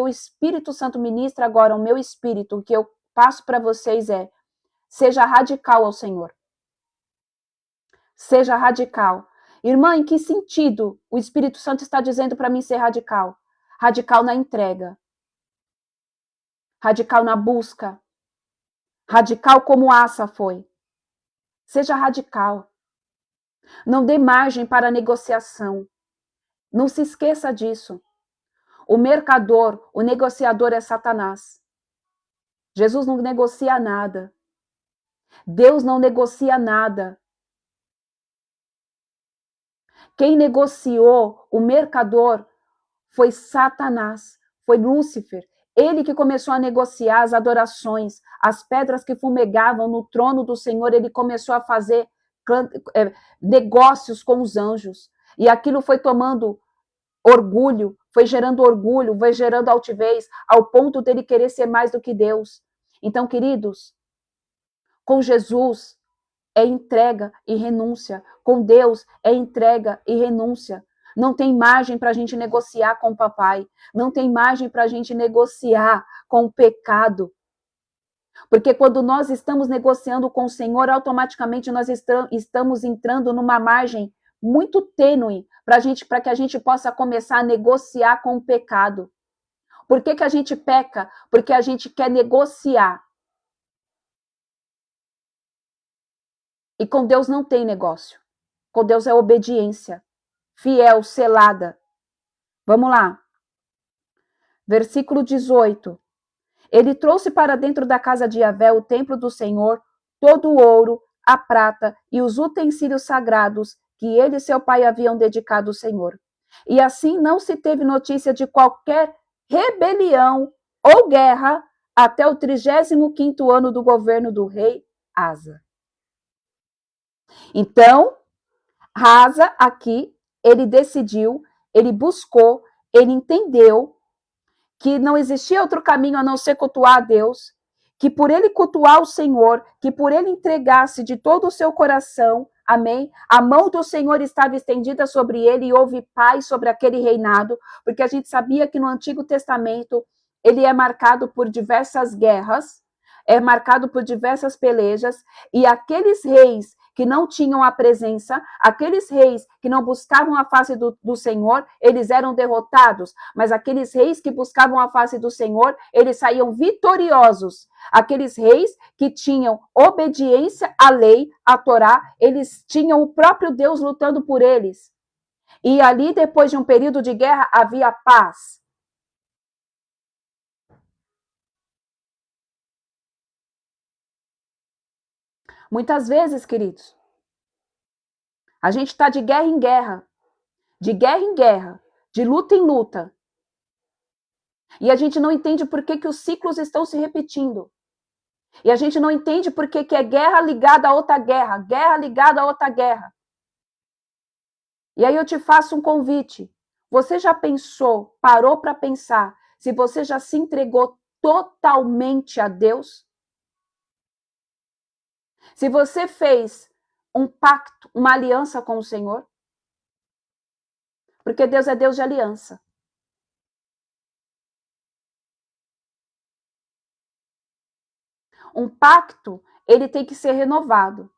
o Espírito Santo ministra agora, o meu espírito, o que eu passo para vocês é: seja radical ao Senhor. Seja radical. Irmã, em que sentido o Espírito Santo está dizendo para mim ser radical? Radical na entrega. Radical na busca. Radical como Asa foi. Seja radical. Não dê margem para negociação. Não se esqueça disso. O mercador, o negociador é Satanás. Jesus não negocia nada. Deus não negocia nada. Quem negociou o mercador foi Satanás, foi Lúcifer. Ele que começou a negociar as adorações, as pedras que fumegavam no trono do Senhor, ele começou a fazer negócios com os anjos. E aquilo foi tomando orgulho, foi gerando altivez, ao ponto dele querer ser mais do que Deus. Então, queridos, com Jesus é entrega e renúncia. Com Deus é entrega e renúncia. Não tem margem para a gente negociar com o papai. Não tem margem para a gente negociar com o pecado. Porque quando nós estamos negociando com o Senhor, automaticamente nós estamos entrando numa margem muito tênue para que a gente possa começar a negociar com o pecado. Por que a gente peca? Porque a gente quer negociar. E com Deus não tem negócio. Com Deus é obediência. Fiel, selada. Vamos lá. Versículo 18. Ele trouxe para dentro da casa de Yahvé, o templo do Senhor, todo o ouro, a prata e os utensílios sagrados que ele e seu pai haviam dedicado ao Senhor. E assim não se teve notícia de qualquer rebelião ou guerra até o 35º ano do governo do rei Asa. Então, Asa aqui, ele decidiu, ele buscou, ele entendeu que não existia outro caminho a não ser cultuar a Deus, que por ele cultuar o Senhor, que por ele entregar-se de todo o seu coração, amém? A mão do Senhor estava estendida sobre ele e houve paz sobre aquele reinado, porque a gente sabia que no Antigo Testamento ele é marcado por diversas guerras, é marcado por diversas pelejas, e aqueles reis que não tinham a presença, aqueles reis que não buscavam a face do Senhor, eles eram derrotados, mas aqueles reis que buscavam a face do Senhor, eles saíam vitoriosos. Aqueles reis que tinham obediência à lei, à Torá, eles tinham o próprio Deus lutando por eles. E ali, depois de um período de guerra, havia paz. Muitas vezes, queridos, a gente está de guerra em guerra, de luta em luta. E a gente não entende por que os ciclos estão se repetindo. E a gente não entende por que é guerra ligada a outra guerra, guerra ligada a outra guerra. E aí eu te faço um convite. Você já pensou, parou para pensar, se você já se entregou totalmente a Deus? Se você fez um pacto, uma aliança com o Senhor? Porque Deus é Deus de aliança. Um pacto, ele tem que ser renovado.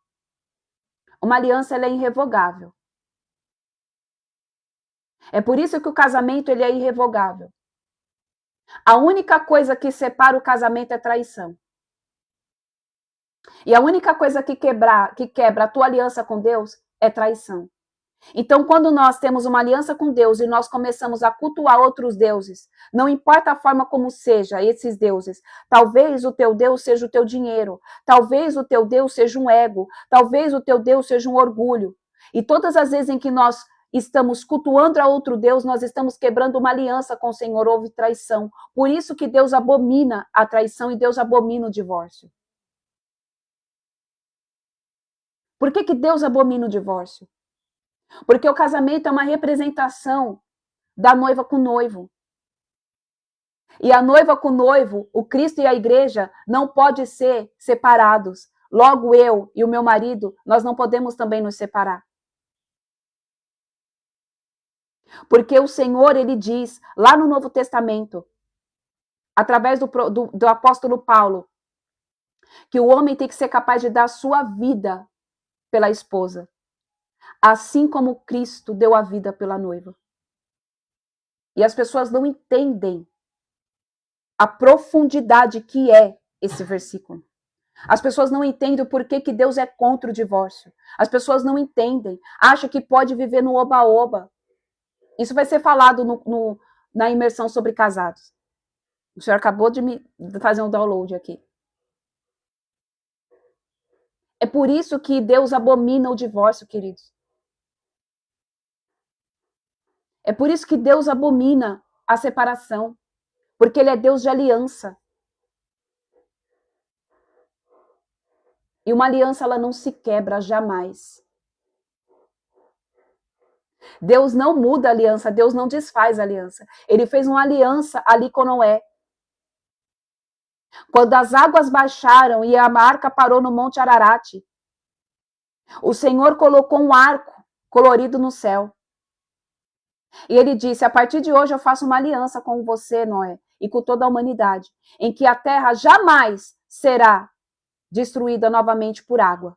Uma aliança, ela é irrevogável. É por isso que o casamento, ele é irrevogável. A única coisa que separa o casamento é traição. E a única coisa que quebra a tua aliança com Deus é traição. Então, quando nós temos uma aliança com Deus e nós começamos a cultuar outros deuses, não importa a forma como seja esses deuses, talvez o teu Deus seja o teu dinheiro, talvez o teu Deus seja um ego, talvez o teu Deus seja um orgulho. E todas as vezes em que nós estamos cultuando a outro Deus, nós estamos quebrando uma aliança com o Senhor, houve traição. Por isso que Deus abomina a traição e Deus abomina o divórcio. Por que Deus abomina o divórcio? Porque o casamento é uma representação da noiva com o noivo. E a noiva com o noivo, o Cristo e a igreja, não podem ser separados. Logo eu e o meu marido, nós não podemos também nos separar. Porque o Senhor, ele diz, lá no Novo Testamento, através do apóstolo Paulo, que o homem tem que ser capaz de dar a sua vida pela esposa, assim como Cristo deu a vida pela noiva. E as pessoas não entendem a profundidade que é esse versículo. As pessoas não entendem o porquê que Deus é contra o divórcio. As pessoas não entendem, acham que pode viver no oba-oba. Isso vai ser falado na imersão sobre casados. O senhor acabou de me fazer um download aqui. É por isso que Deus abomina o divórcio, queridos. É por isso que Deus abomina a separação. Porque Ele é Deus de aliança. E uma aliança, ela não se quebra jamais. Deus não muda a aliança, Deus não desfaz a aliança. Ele fez uma aliança ali com Noé. Quando as águas baixaram e a arca parou no Monte Ararat, o Senhor colocou um arco colorido no céu. E ele disse, a partir de hoje eu faço uma aliança com você, Noé, e com toda a humanidade, em que a terra jamais será destruída novamente por água.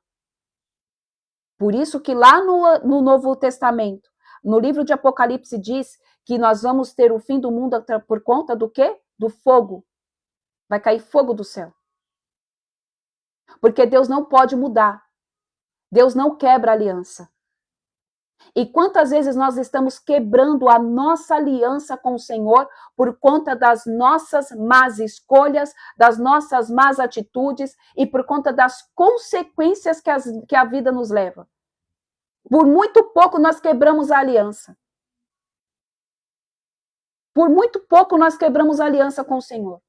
Por isso que lá no Novo Testamento, no livro de Apocalipse diz que nós vamos ter o fim do mundo por conta do quê? Do fogo. Vai cair fogo do céu. Porque Deus não pode mudar. Deus não quebra a aliança. E quantas vezes nós estamos quebrando a nossa aliança com o Senhor por conta das nossas más escolhas, das nossas más atitudes e por conta das consequências que a vida nos leva. Por muito pouco nós quebramos a aliança. Por muito pouco nós quebramos a aliança com o Senhor.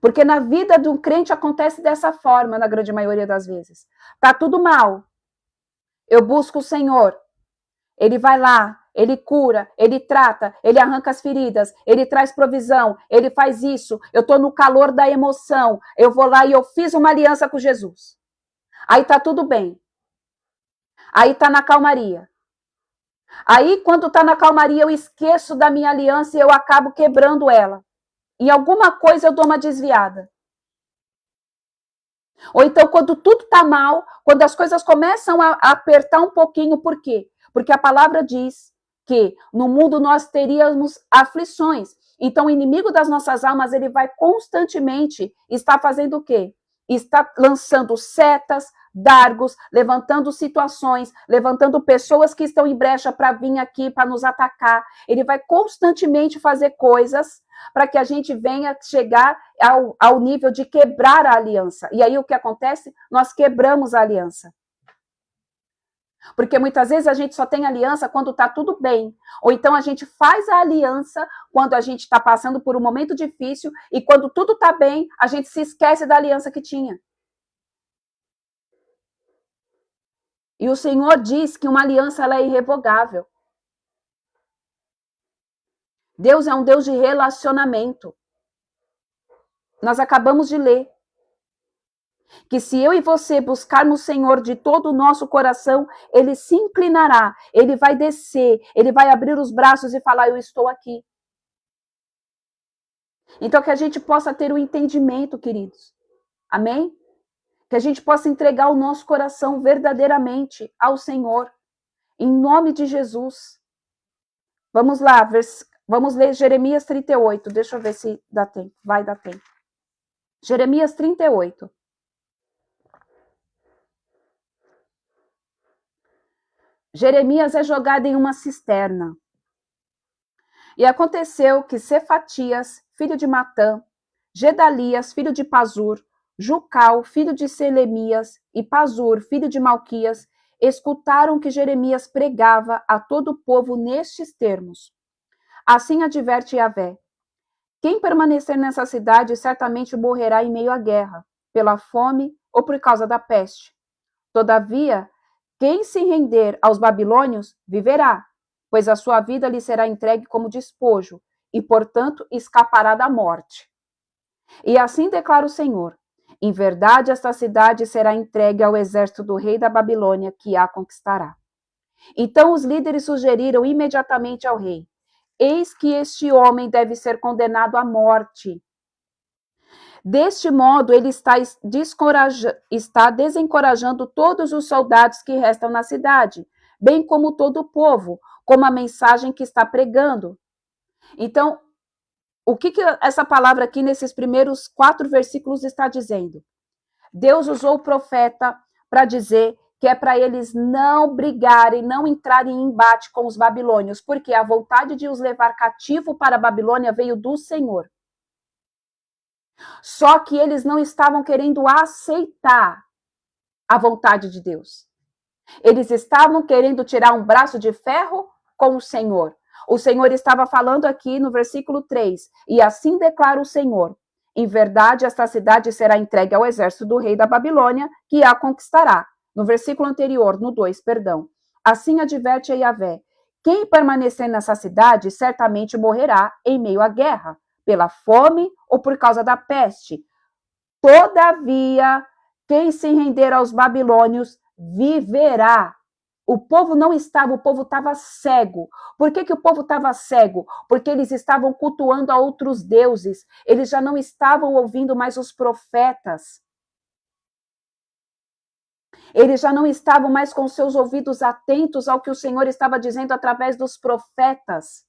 Porque na vida de um crente acontece dessa forma, na grande maioria das vezes. Tá tudo mal. Eu busco o Senhor. Ele vai lá, ele cura, ele trata, ele arranca as feridas, ele traz provisão, ele faz isso. Eu estou no calor da emoção. Eu vou lá e eu fiz uma aliança com Jesus. Aí tá tudo bem. Aí tá na calmaria. Aí quando tá na calmaria eu esqueço da minha aliança e eu acabo quebrando ela. Em alguma coisa eu dou uma desviada. Ou então, quando tudo está mal, quando as coisas começam a apertar um pouquinho, por quê? Porque a palavra diz que no mundo nós teríamos aflições. Então, o inimigo das nossas almas, ele vai constantemente estar fazendo o quê? Está lançando setas, dardos, levantando situações, levantando pessoas que estão em brecha para vir aqui, para nos atacar. Ele vai constantemente fazer coisas para que a gente venha chegar ao nível de quebrar a aliança. E aí o que acontece? Nós quebramos a aliança. Porque muitas vezes a gente só tem aliança quando está tudo bem. Ou então a gente faz a aliança quando a gente está passando por um momento difícil e quando tudo está bem, a gente se esquece da aliança que tinha. E o Senhor diz que uma aliança ela é irrevogável. Deus é um Deus de relacionamento. Nós acabamos de ler que se eu e você buscarmos o Senhor de todo o nosso coração, Ele se inclinará, Ele vai descer, Ele vai abrir os braços e falar, eu estou aqui. Então que a gente possa ter o entendimento, queridos. Amém? Que a gente possa entregar o nosso coração verdadeiramente ao Senhor. Em nome de Jesus. Vamos lá, vamos ler Jeremias 38. Deixa eu ver se dá tempo. Vai dar tempo. Jeremias 38. Jeremias é jogado em uma cisterna. E aconteceu que Cefatias, filho de Matã, Gedalias, filho de Pazur, Jucal, filho de Selemias, e Pazur, filho de Malquias, escutaram que Jeremias pregava a todo o povo nestes termos. Assim adverte Yahvé: quem permanecer nessa cidade certamente morrerá em meio à guerra, pela fome ou por causa da peste. Todavia, quem se render aos babilônios viverá, pois a sua vida lhe será entregue como despojo, e, portanto, escapará da morte. E assim declara o Senhor: em verdade, esta cidade será entregue ao exército do rei da Babilônia, que a conquistará. Então os líderes sugeriram imediatamente ao rei: eis que este homem deve ser condenado à morte. Deste modo, ele está desencorajando todos os soldados que restam na cidade, bem como todo o povo, como a mensagem que está pregando. Então, o que essa palavra aqui, nesses primeiros 4 versículos, está dizendo? Deus usou o profeta para dizer que é para eles não brigarem, não entrarem em embate com os babilônios, porque a vontade de os levar cativo para a Babilônia veio do Senhor. Só que eles não estavam querendo aceitar a vontade de Deus. Eles estavam querendo tirar um braço de ferro com o Senhor. O Senhor estava falando aqui no versículo 3, e assim declara o Senhor: em verdade, esta cidade será entregue ao exército do rei da Babilônia, que a conquistará. No versículo anterior, no 2, perdão. Assim adverte a Yahvé: quem permanecer nessa cidade certamente morrerá em meio à guerra, pela fome ou por causa da peste. Todavia, quem se render aos babilônios viverá. O povo estava cego. Por que o povo estava cego? Porque eles estavam cultuando a outros deuses. Eles já não estavam ouvindo mais os profetas. Eles já não estavam mais com seus ouvidos atentos ao que o Senhor estava dizendo através dos profetas.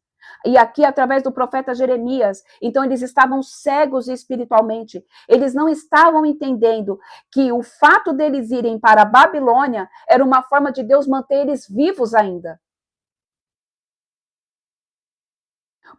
E aqui, através do profeta Jeremias. Então, eles estavam cegos espiritualmente. Eles não estavam entendendo que o fato deles irem para a Babilônia era uma forma de Deus manter eles vivos ainda.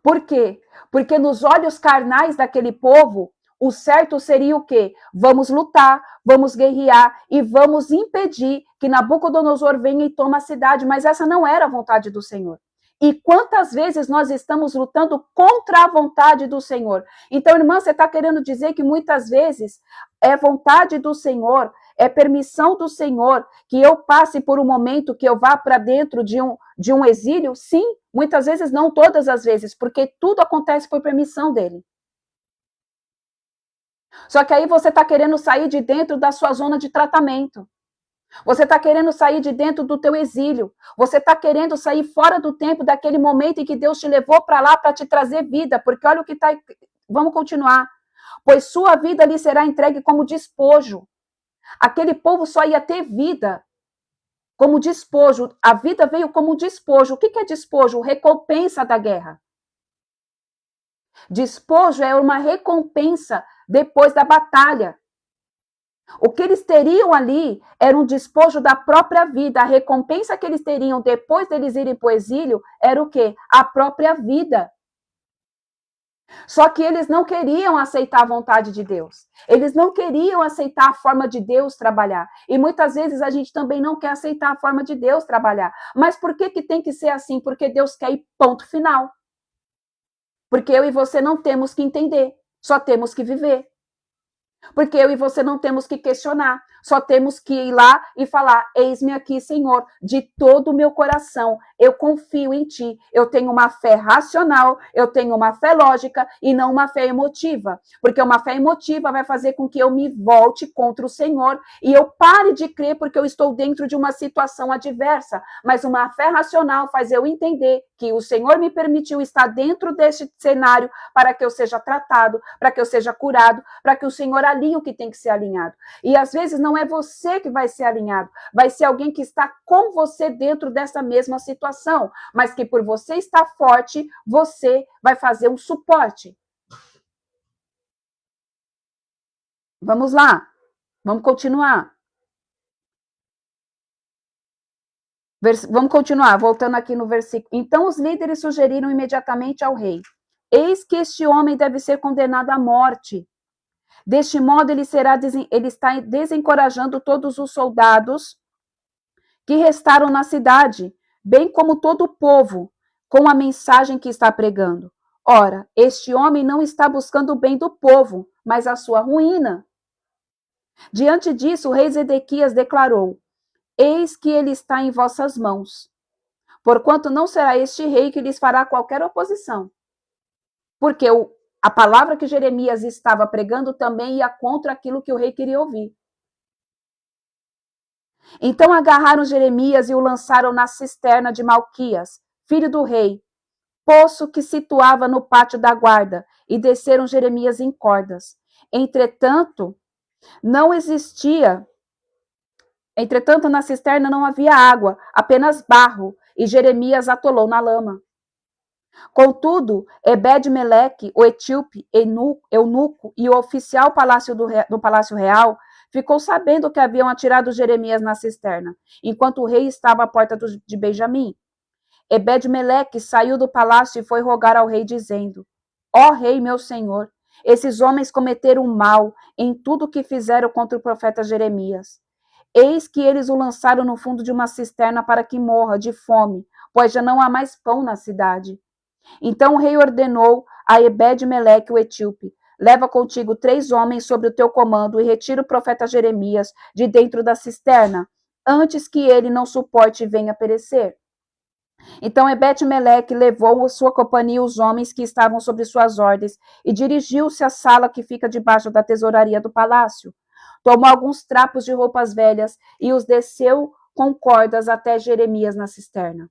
Por quê? Porque nos olhos carnais daquele povo, o certo seria o quê? Vamos lutar, vamos guerrear e vamos impedir que Nabucodonosor venha e tome a cidade. Mas essa não era a vontade do Senhor. E quantas vezes nós estamos lutando contra a vontade do Senhor? Então, irmã, você está querendo dizer que muitas vezes é vontade do Senhor, é permissão do Senhor que eu passe por um momento que eu vá para dentro de um exílio? Sim, muitas vezes, não todas as vezes, porque tudo acontece por permissão dele. Só que aí você está querendo sair de dentro da sua zona de tratamento. Você está querendo sair de dentro do teu exílio. Você está querendo sair fora do tempo, daquele momento em que Deus te levou para lá para te trazer vida. Porque olha o que está... Vamos continuar. Pois sua vida lhe será entregue como despojo. Aquele povo só ia ter vida como despojo. A vida veio como despojo. O que é despojo? Recompensa da guerra. Despojo é uma recompensa depois da batalha. O que eles teriam ali era um despojo da própria vida. A recompensa que eles teriam depois deles irem para o exílio era o quê? A própria vida. Só que eles não queriam aceitar a vontade de Deus. Eles não queriam aceitar a forma de Deus trabalhar. E muitas vezes a gente também não quer aceitar a forma de Deus trabalhar. Mas por que tem que ser assim? Porque Deus quer ir ponto final. Porque eu e você não temos que entender. Só temos que viver. Porque eu e você não temos que questionar, só temos que ir lá e falar: eis-me aqui, Senhor, de todo o meu coração, eu confio em Ti, eu tenho uma fé racional, eu tenho uma fé lógica e não uma fé emotiva, porque uma fé emotiva vai fazer com que eu me volte contra o Senhor e eu pare de crer porque eu estou dentro de uma situação adversa, mas uma fé racional faz eu entender que o Senhor me permitiu estar dentro deste cenário para que eu seja tratado, para que eu seja curado, para que o Senhor alinhe o que tem que ser alinhado. E às vezes não é você que vai ser alinhado, vai ser alguém que está com você dentro dessa mesma situação, mas que por você estar forte, você vai fazer um suporte. Vamos lá, vamos continuar. Vamos continuar, voltando aqui no versículo. Então os líderes sugeriram imediatamente ao rei: eis que este homem deve ser condenado à morte. Deste modo, ele está desencorajando todos os soldados que restaram na cidade, bem como todo o povo, com a mensagem que está pregando. Ora, este homem não está buscando o bem do povo, mas a sua ruína. Diante disso, o rei Zedequias declarou: Eis que ele está em vossas mãos, porquanto não será este rei que lhes fará qualquer oposição. Porque a palavra que Jeremias estava pregando também ia contra aquilo que o rei queria ouvir. Então agarraram Jeremias e o lançaram na cisterna de Malquias, filho do rei, poço que situava no pátio da guarda, e desceram Jeremias em cordas. Entretanto, na cisterna não havia água, apenas barro, e Jeremias atolou na lama. Contudo, Ebed-Meleque, o etíope, eunuco e o oficial do palácio real, ficou sabendo que haviam atirado Jeremias na cisterna, enquanto o rei estava à porta de Benjamim. Ebed-Meleque saiu do palácio e foi rogar ao rei, dizendo: Ó rei, meu senhor, esses homens cometeram mal em tudo o que fizeram contra o profeta Jeremias. Eis que eles o lançaram no fundo de uma cisterna para que morra de fome, pois já não há mais pão na cidade. Então o rei ordenou a Ebed-Meleque, o etíope: leva contigo 3 homens sob o teu comando e retira o profeta Jeremias de dentro da cisterna, antes que ele não suporte e venha perecer. Então Ebed-Meleque levou a sua companhia os homens que estavam sob suas ordens e dirigiu-se à sala que fica debaixo da tesouraria do palácio. Tomou alguns trapos de roupas velhas e os desceu com cordas até Jeremias na cisterna.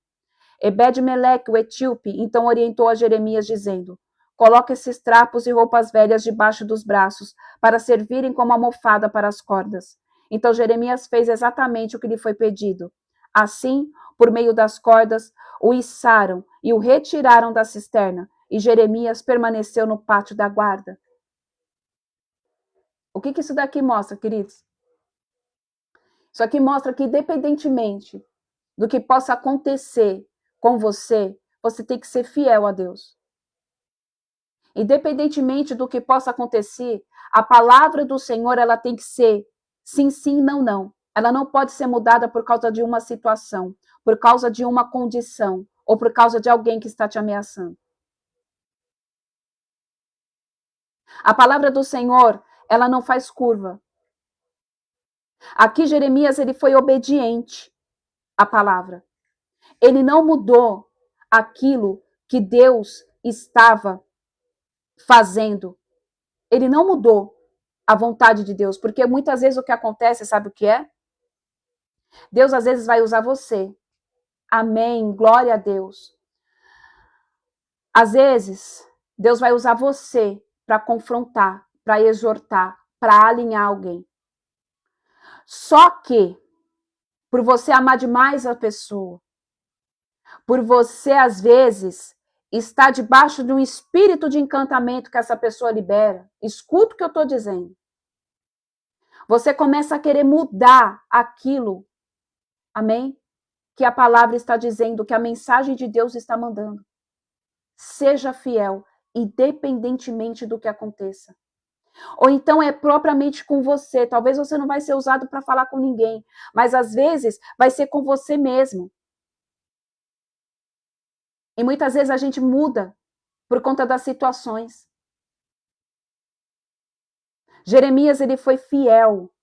Ebed-Meleque, o etíope, então orientou a Jeremias, dizendo: coloque esses trapos e roupas velhas debaixo dos braços, para servirem como almofada para as cordas. Então Jeremias fez exatamente o que lhe foi pedido. Assim, por meio das cordas, o içaram e o retiraram da cisterna, e Jeremias permaneceu no pátio da guarda. O que isso daqui mostra, queridos? Isso aqui mostra que, independentemente do que possa acontecer com você, você tem que ser fiel a Deus. Independentemente do que possa acontecer, a palavra do Senhor, ela tem que ser sim, sim, não, não. Ela não pode ser mudada por causa de uma situação, por causa de uma condição, ou por causa de alguém que está te ameaçando. A palavra do Senhor, ela não faz curva. Aqui Jeremias, ele foi obediente à palavra. Ele não mudou aquilo que Deus estava fazendo. Ele não mudou a vontade de Deus, porque muitas vezes o que acontece, sabe o que é? Deus às vezes vai usar você. Amém, glória a Deus. Às vezes, Deus vai usar você para confrontar, para exortar, para alinhar alguém. Só que, por você amar demais a pessoa, por você, às vezes, estar debaixo de um espírito de encantamento que essa pessoa libera, escuta o que eu estou dizendo. Você começa a querer mudar aquilo, amém? Que a palavra está dizendo, que a mensagem de Deus está mandando. Seja fiel, independentemente do que aconteça. Ou então é propriamente com você. Talvez você não vai ser usado para falar com ninguém, mas às vezes vai ser com você mesmo. E muitas vezes a gente muda por conta das situações. Jeremias, ele foi fiel.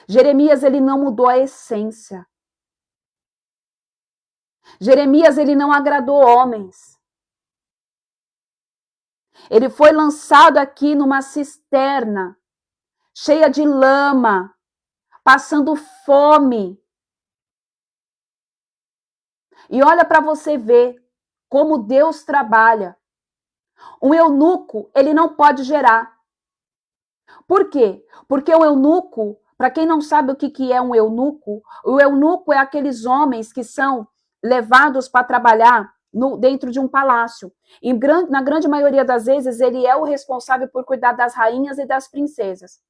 Jeremias, ele não mudou a essência. Jeremias, ele não agradou homens. Ele foi lançado aqui numa cisterna, cheia de lama, passando fome. E olha para você ver como Deus trabalha. Um eunuco, ele não pode gerar. Por quê? Porque o eunuco, para quem não sabe o que é um eunuco, o eunuco é aqueles homens que são levados para trabalhar dentro de um palácio. E na grande maioria das vezes, ele é o responsável por cuidar das rainhas e das princesas.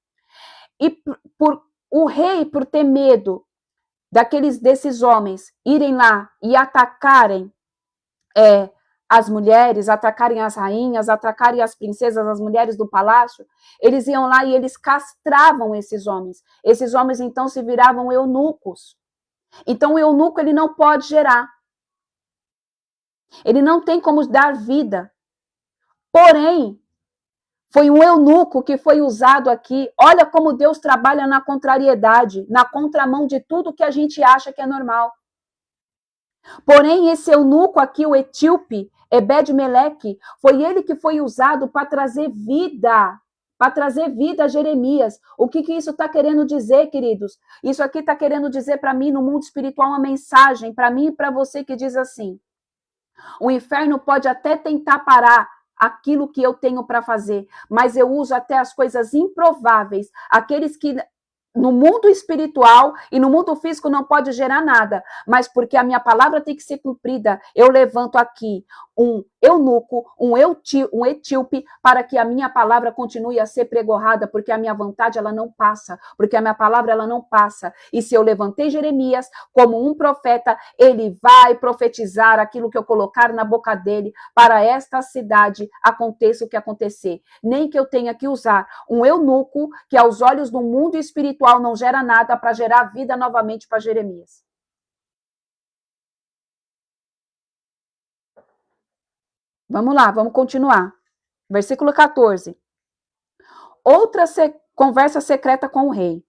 E o rei, por ter medo desses homens irem lá e atacarem as mulheres, atacarem as rainhas, atacarem as princesas, as mulheres do palácio, eles iam lá e eles castravam esses homens. Esses homens, então, se viravam eunucos. Então, o eunuco, ele não pode gerar. Ele não tem como dar vida. Porém, foi um eunuco que foi usado aqui. Olha como Deus trabalha na contrariedade, na contramão de tudo que a gente acha que é normal. Porém, esse eunuco aqui, o etíope, Ebed-Meleque, foi ele que foi usado para trazer vida a Jeremias. O que isso está querendo dizer, queridos? Isso aqui está querendo dizer para mim, no mundo espiritual, uma mensagem, para mim e para você, que diz assim: o inferno pode até tentar parar aquilo que eu tenho para fazer, mas eu uso até as coisas improváveis, aqueles que no mundo espiritual e no mundo físico não pode gerar nada, mas porque a minha palavra tem que ser cumprida, eu levanto aqui um eunuco, um etíope, para que a minha palavra continue a ser pregorrada, porque a minha vontade ela não passa, porque a minha palavra ela não passa. E se eu levantei Jeremias como um profeta, ele vai profetizar aquilo que eu colocar na boca dele, para esta cidade aconteça o que acontecer. Nem que eu tenha que usar um eunuco que aos olhos do mundo espiritual não gera nada, para gerar vida novamente para Jeremias. Vamos lá, vamos continuar. Versículo 14. Outra conversa secreta com o rei.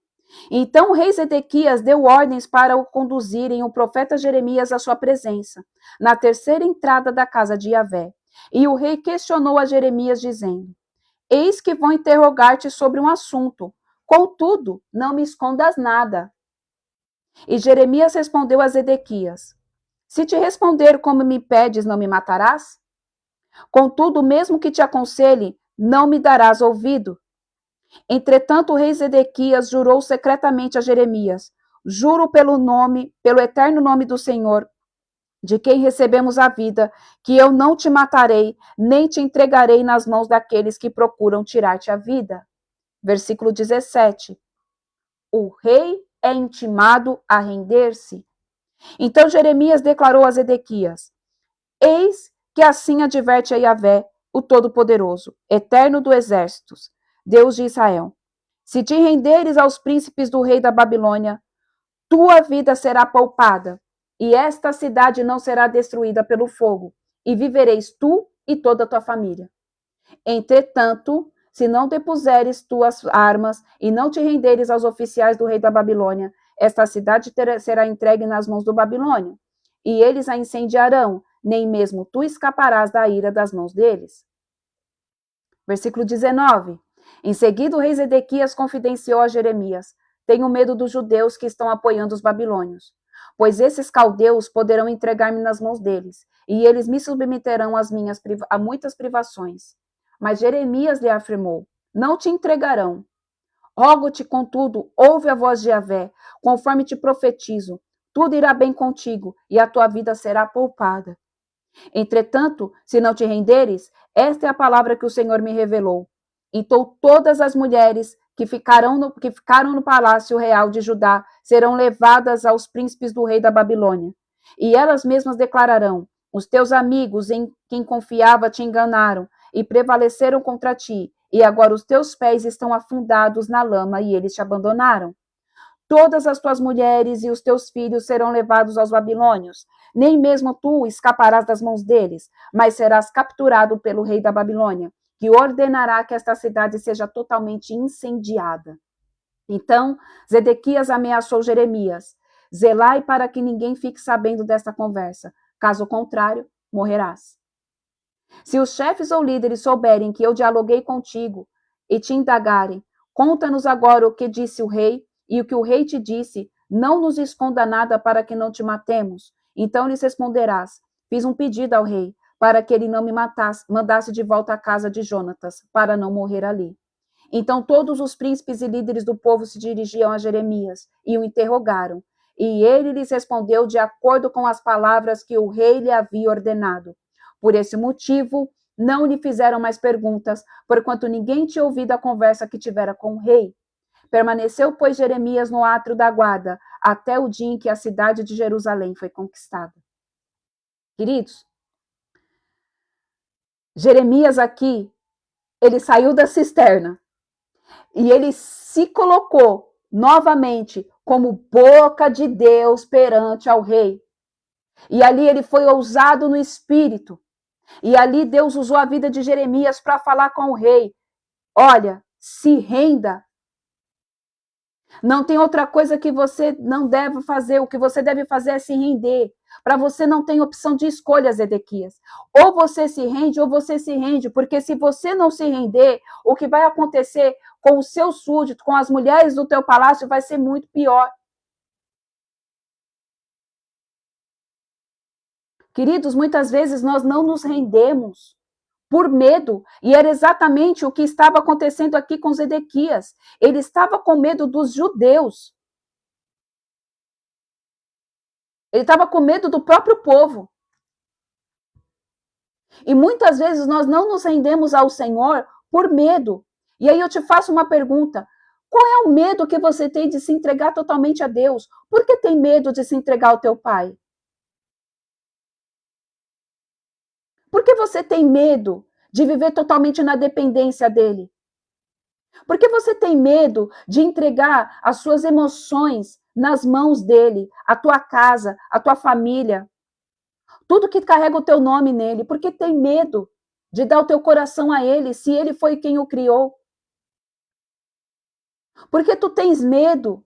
Então o rei Zedequias deu ordens para o conduzirem o profeta Jeremias à sua presença, na terceira entrada da casa de Yahvé. E o rei questionou a Jeremias, dizendo: eis que vou interrogar-te sobre um assunto, contudo, não me escondas nada. E Jeremias respondeu a Zedequias: se te responder como me pedes, não me matarás? Contudo, mesmo que te aconselhe, não me darás ouvido. Entretanto, o rei Zedequias jurou secretamente a Jeremias: juro pelo eterno nome do Senhor, de quem recebemos a vida, que eu não te matarei, nem te entregarei nas mãos daqueles que procuram tirar-te a vida. Versículo 17. O rei é intimado a render-se. Então Jeremias declarou a Zedequias: eis que assim adverte a Yahvé, o Todo-Poderoso, eterno dos exércitos, Deus de Israel: se te renderes aos príncipes do rei da Babilônia, tua vida será poupada, e esta cidade não será destruída pelo fogo, e vivereis tu e toda a tua família. Entretanto, se não depuseres tuas armas e não te renderes aos oficiais do rei da Babilônia, esta cidade será entregue nas mãos do Babilônio, e eles a incendiarão, nem mesmo tu escaparás da ira das mãos deles. Versículo 19. Em seguida, o rei Zedequias confidenciou a Jeremias: tenho medo dos judeus que estão apoiando os babilônios, pois esses caldeus poderão entregar-me nas mãos deles, e eles me submeterão a muitas privações. Mas Jeremias lhe afirmou: não te entregarão. Rogo-te, contudo, ouve a voz de Yahvé, conforme te profetizo. Tudo irá bem contigo, e a tua vida será poupada. Entretanto, se não te renderes, esta é a palavra que o Senhor me revelou. Então todas as mulheres que ficaram no palácio real de Judá serão levadas aos príncipes do rei da Babilônia. E elas mesmas declararão: os teus amigos em quem confiava te enganaram e prevaleceram contra ti, e agora os teus pés estão afundados na lama e eles te abandonaram. Todas as tuas mulheres e os teus filhos serão levados aos babilônios. Nem mesmo tu escaparás das mãos deles, mas serás capturado pelo rei da Babilônia, que ordenará que esta cidade seja totalmente incendiada. Então, Zedequias ameaçou Jeremias: zelai para que ninguém fique sabendo desta conversa. Caso contrário, morrerás. Se os chefes ou líderes souberem que eu dialoguei contigo e te indagarem: conta-nos agora o que disse o rei e o que o rei te disse, não nos esconda nada para que não te matemos. Então lhes responderás: fiz um pedido ao rei, para que ele não me mandasse de volta à casa de Jonatas, para não morrer ali. Então todos os príncipes e líderes do povo se dirigiam a Jeremias e o interrogaram. E ele lhes respondeu de acordo com as palavras que o rei lhe havia ordenado. Por esse motivo, não lhe fizeram mais perguntas, porquanto ninguém tinha ouvido a conversa que tivera com o rei. Permaneceu, pois, Jeremias no átrio da guarda, até o dia em que a cidade de Jerusalém foi conquistada. Queridos, Jeremias aqui, ele saiu da cisterna e ele se colocou novamente como boca de Deus perante ao rei. E ali ele foi ousado no espírito. E ali Deus usou a vida de Jeremias para falar com o rei. Olha, se renda. Não tem outra coisa que você não deve fazer. O que você deve fazer é se render. Para você não tem opção de escolha, Zedequias. Ou você se rende ou você se rende. Porque se você não se render, o que vai acontecer com o seu súdito, com as mulheres do teu palácio, vai ser muito pior. Queridos, muitas vezes nós não nos rendemos por medo, e era exatamente o que estava acontecendo aqui com Zedequias. Ele estava com medo dos judeus. Ele estava com medo do próprio povo. E muitas vezes nós não nos rendemos ao Senhor por medo. E aí eu te faço uma pergunta: qual é o medo que você tem de se entregar totalmente a Deus? Por que tem medo de se entregar ao teu pai? Por que você tem medo de viver totalmente na dependência dele? Por que você tem medo de entregar as suas emoções nas mãos dele, a tua casa, a tua família, tudo que carrega o teu nome nele? Por que tem medo de dar o teu coração a ele, se ele foi quem o criou? Por que tu tens medo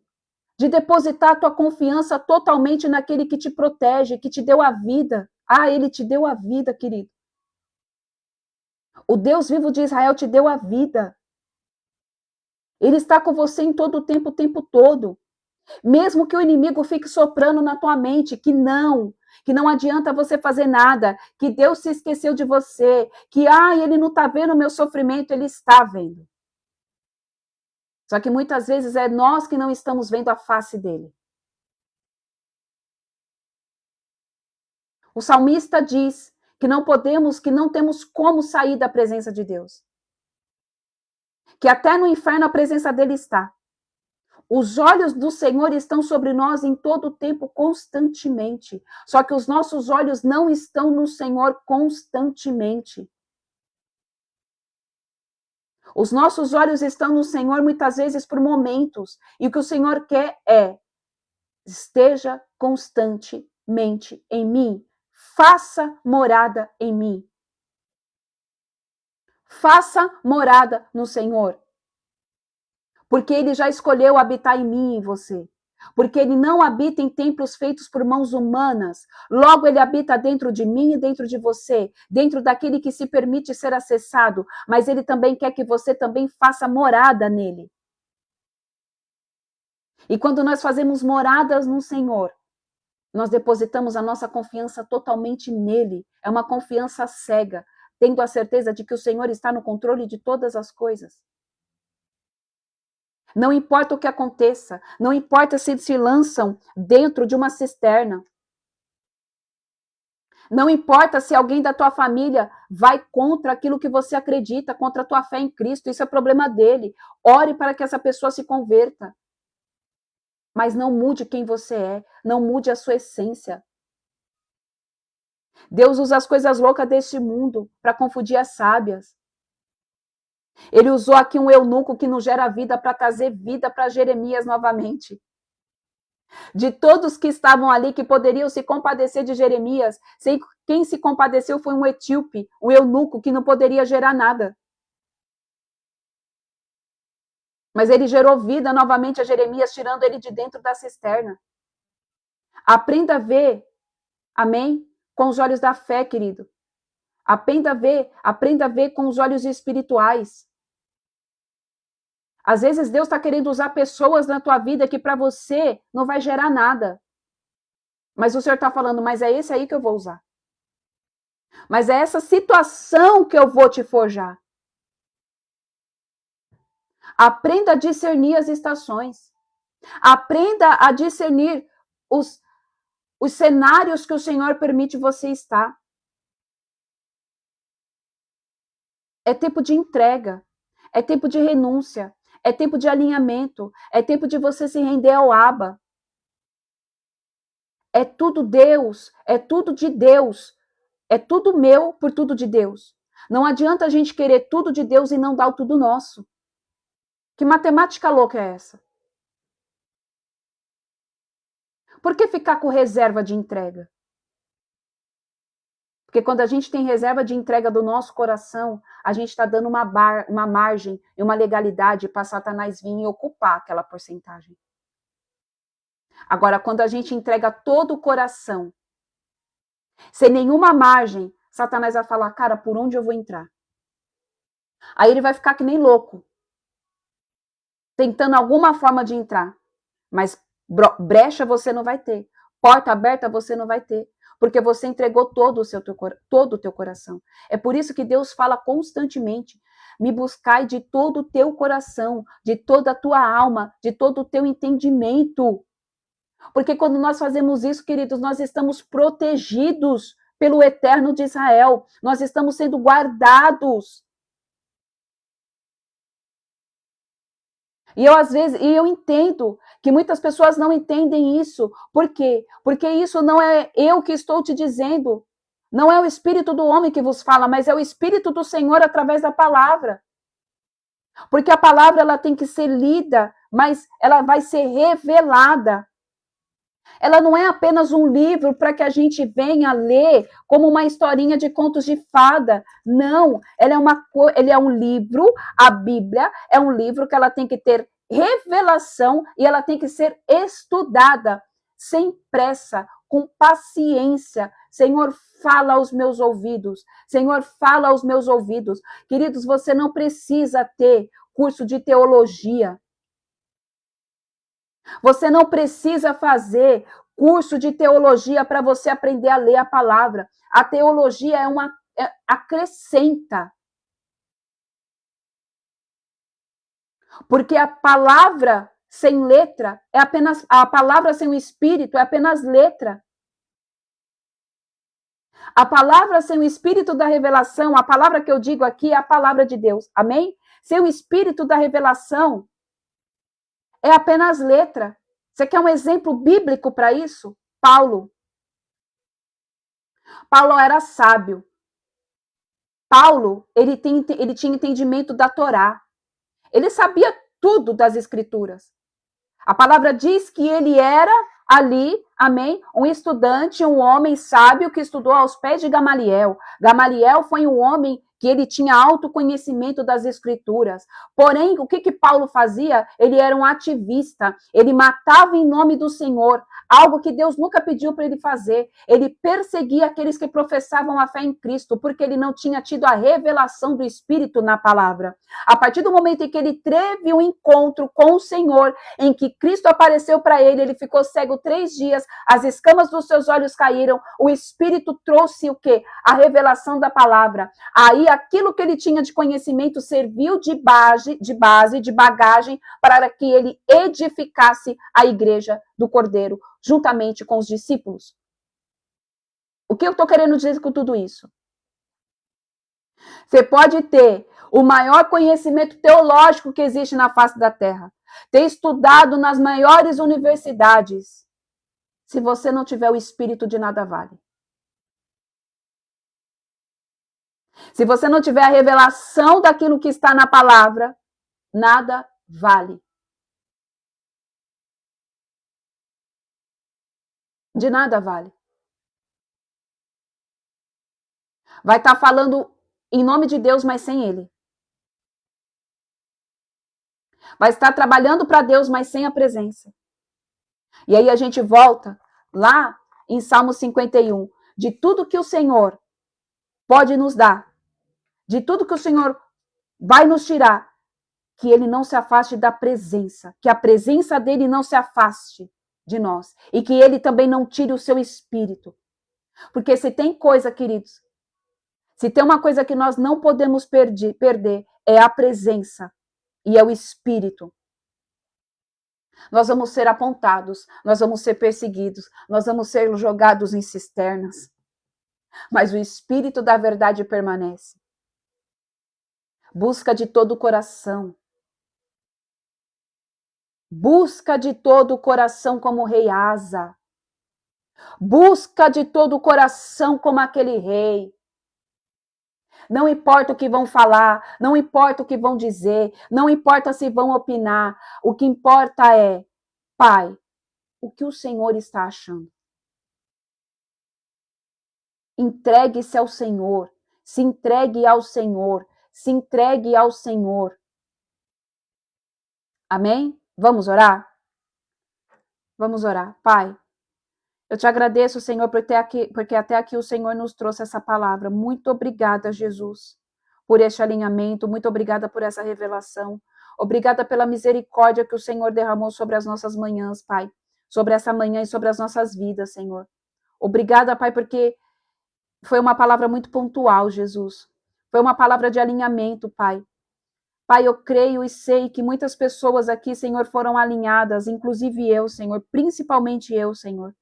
de depositar a tua confiança totalmente naquele que te protege, que te deu a vida? Ah, ele te deu a vida, querido. O Deus vivo de Israel te deu a vida. Ele está com você em todo o tempo todo. Mesmo que o inimigo fique soprando na tua mente que não adianta você fazer nada, que Deus se esqueceu de você, que ele não está vendo o meu sofrimento, ele está vendo. Só que muitas vezes é nós que não estamos vendo a face dele. O salmista diz que não temos como sair da presença de Deus. Que até no inferno a presença dele está. Os olhos do Senhor estão sobre nós em todo o tempo, constantemente. Só que os nossos olhos não estão no Senhor constantemente. Os nossos olhos estão no Senhor muitas vezes por momentos. E o que o Senhor quer é: esteja constantemente em mim. Faça morada em mim. Faça morada no Senhor. Porque ele já escolheu habitar em mim e em você. Porque ele não habita em templos feitos por mãos humanas. Logo, ele habita dentro de mim e dentro de você, dentro daquele que se permite ser acessado, mas ele também quer que você também faça morada nele. E quando nós fazemos moradas no Senhor, nós depositamos a nossa confiança totalmente nele. É uma confiança cega, tendo a certeza de que o Senhor está no controle de todas as coisas. Não importa o que aconteça, não importa se se lançam dentro de uma cisterna. Não importa se alguém da tua família vai contra aquilo que você acredita, contra a tua fé em Cristo, isso é problema dele. Ore para que essa pessoa se converta. Mas não mude quem você é, não mude a sua essência. Deus usa as coisas loucas deste mundo para confundir as sábias. Ele usou aqui um eunuco que não gera vida para trazer vida para Jeremias novamente. De todos que estavam ali, que poderiam se compadecer de Jeremias, quem se compadeceu foi um etíope, um eunuco que não poderia gerar nada. Mas ele gerou vida novamente a Jeremias, tirando ele de dentro da cisterna. Aprenda a ver, amém? Com os olhos da fé, querido. Aprenda a ver com os olhos espirituais. Às vezes Deus está querendo usar pessoas na tua vida que para você não vai gerar nada. Mas o Senhor está falando, mas é esse aí que eu vou usar. Mas é essa situação que eu vou te forjar. Aprenda a discernir as estações. Aprenda a discernir os cenários que o Senhor permite você estar. É tempo de entrega. É tempo de renúncia. É tempo de alinhamento. É tempo de você se render ao Abba. É tudo Deus. É tudo de Deus. É tudo meu por tudo de Deus. Não adianta a gente querer tudo de Deus e não dar o tudo nosso. Que matemática louca é essa? Por que ficar com reserva de entrega? Porque quando a gente tem reserva de entrega do nosso coração, a gente está dando uma margem e uma legalidade para Satanás vir e ocupar aquela porcentagem. Agora, quando a gente entrega todo o coração, sem nenhuma margem, Satanás vai falar, cara, por onde eu vou entrar? Aí ele vai ficar que nem louco, tentando alguma forma de entrar. Mas brecha você não vai ter. Porta aberta você não vai ter. Porque você entregou todo o teu coração. É por isso que Deus fala constantemente, me buscai de todo o teu coração, de toda a tua alma, de todo o teu entendimento. Porque quando nós fazemos isso, queridos, nós estamos protegidos pelo Eterno de Israel. Nós estamos sendo guardados. E eu entendo que muitas pessoas não entendem isso. Por quê? Porque isso não é eu que estou te dizendo. Não é o espírito do homem que vos fala, mas é o espírito do Senhor através da palavra. Porque a palavra ela tem que ser lida, mas ela vai ser revelada. Ela não é apenas um livro para que a gente venha ler como uma historinha de contos de fada. Não, ele é um livro, a Bíblia é um livro que ela tem que ter revelação e ela tem que ser estudada sem pressa, com paciência. Senhor, fala aos meus ouvidos. Senhor, fala aos meus ouvidos. Queridos, você não precisa ter curso de teologia. Você não precisa fazer curso de teologia para você aprender a ler a palavra. A teologia acrescenta. Porque a palavra sem letra é apenas a palavra sem o espírito é apenas letra. A palavra sem o espírito da revelação, a palavra que eu digo aqui é a palavra de Deus. Amém? Sem o espírito da revelação é apenas letra. Você quer um exemplo bíblico para isso? Paulo. Paulo era sábio. Paulo, ele tinha entendimento da Torá. Ele sabia tudo das escrituras. A palavra diz que ele era ali, amém, um estudante, um homem sábio que estudou aos pés de Gamaliel. Gamaliel foi um homem que ele tinha autoconhecimento das escrituras. Porém, o que Paulo fazia? Ele era um ativista. Ele matava em nome do Senhor, algo que Deus nunca pediu para ele fazer. Ele perseguia aqueles que professavam a fé em Cristo, porque ele não tinha tido a revelação do Espírito na palavra. A partir do momento em que ele teve um encontro com o Senhor, em que Cristo apareceu para ele, ele ficou cego 3 dias, as escamas dos seus olhos caíram, o Espírito trouxe o quê? A revelação da palavra. Aí aquilo que ele tinha de conhecimento serviu de base, de bagagem, para que ele edificasse a igreja do Cordeiro, juntamente com os discípulos. O que eu estou querendo dizer com tudo isso? Você pode ter o maior conhecimento teológico que existe na face da terra, ter estudado nas maiores universidades. Se você não tiver o espírito, de nada vale. Se você não tiver a revelação daquilo que está na palavra, nada vale. De nada vale. Vai estar falando em nome de Deus, mas sem Ele. Vai estar trabalhando para Deus, mas sem a presença. E aí a gente volta lá em Salmo 51. De tudo que o Senhor pode nos dar, de tudo que o Senhor vai nos tirar, que Ele não se afaste da presença, que a presença dEle não se afaste de nós, e que Ele também não tire o seu espírito. Porque se tem coisa, queridos, se tem uma coisa que nós não podemos perder, é a presença e é o espírito. Nós vamos ser apontados, nós vamos ser perseguidos, nós vamos ser jogados em cisternas. Mas o espírito da verdade permanece. Busca de todo o coração. Busca de todo o coração como o rei Asa. Busca de todo o coração como aquele rei. Não importa o que vão falar, não importa o que vão dizer, não importa se vão opinar. O que importa é, Pai, o que o Senhor está achando. Entregue-se ao Senhor, se entregue ao Senhor, se entregue ao Senhor. Amém? Vamos orar? Vamos orar. Pai, eu te agradeço, Senhor, porque até aqui o Senhor nos trouxe essa palavra. Muito obrigada, Jesus, por este alinhamento. Muito obrigada por essa revelação. Obrigada pela misericórdia que o Senhor derramou sobre as nossas manhãs, Pai. Sobre essa manhã e sobre as nossas vidas, Senhor. Obrigada, Pai, porque foi uma palavra muito pontual, Jesus. Foi uma palavra de alinhamento, Pai. Pai, eu creio e sei que muitas pessoas aqui, Senhor, foram alinhadas, inclusive eu, Senhor, principalmente eu, Senhor.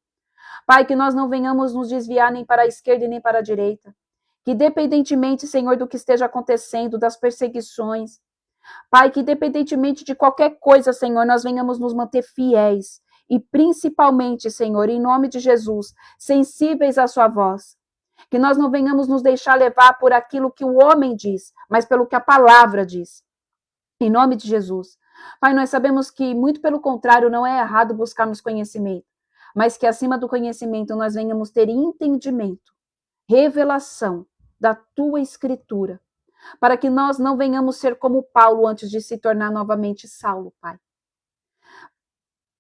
Pai, que nós não venhamos nos desviar nem para a esquerda e nem para a direita. Que independentemente, Senhor, do que esteja acontecendo, das perseguições, Pai, que independentemente de qualquer coisa, Senhor, nós venhamos nos manter fiéis. E principalmente, Senhor, em nome de Jesus, sensíveis à sua voz. Que nós não venhamos nos deixar levar por aquilo que o homem diz, mas pelo que a palavra diz. Em nome de Jesus. Pai, nós sabemos que, muito pelo contrário, não é errado buscarmos conhecimento, mas que acima do conhecimento nós venhamos ter entendimento, revelação da tua escritura, para que nós não venhamos ser como Paulo antes de se tornar novamente Saulo, Pai.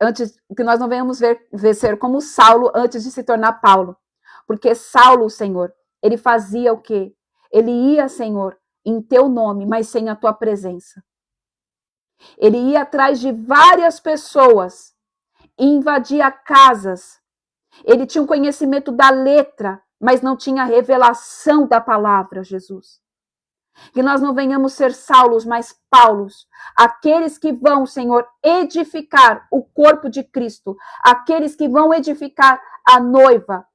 Antes que nós não venhamos ser como Saulo antes de se tornar Paulo. Porque Saulo, Senhor, ele fazia o quê? Ele ia, Senhor, em teu nome, mas sem a tua presença. Ele ia atrás de várias pessoas e invadia casas. Ele tinha um conhecimento da letra, mas não tinha a revelação da palavra, Jesus. Que nós não venhamos ser Saulos, mas Paulos. Aqueles que vão, Senhor, edificar o corpo de Cristo. Aqueles que vão edificar a noiva.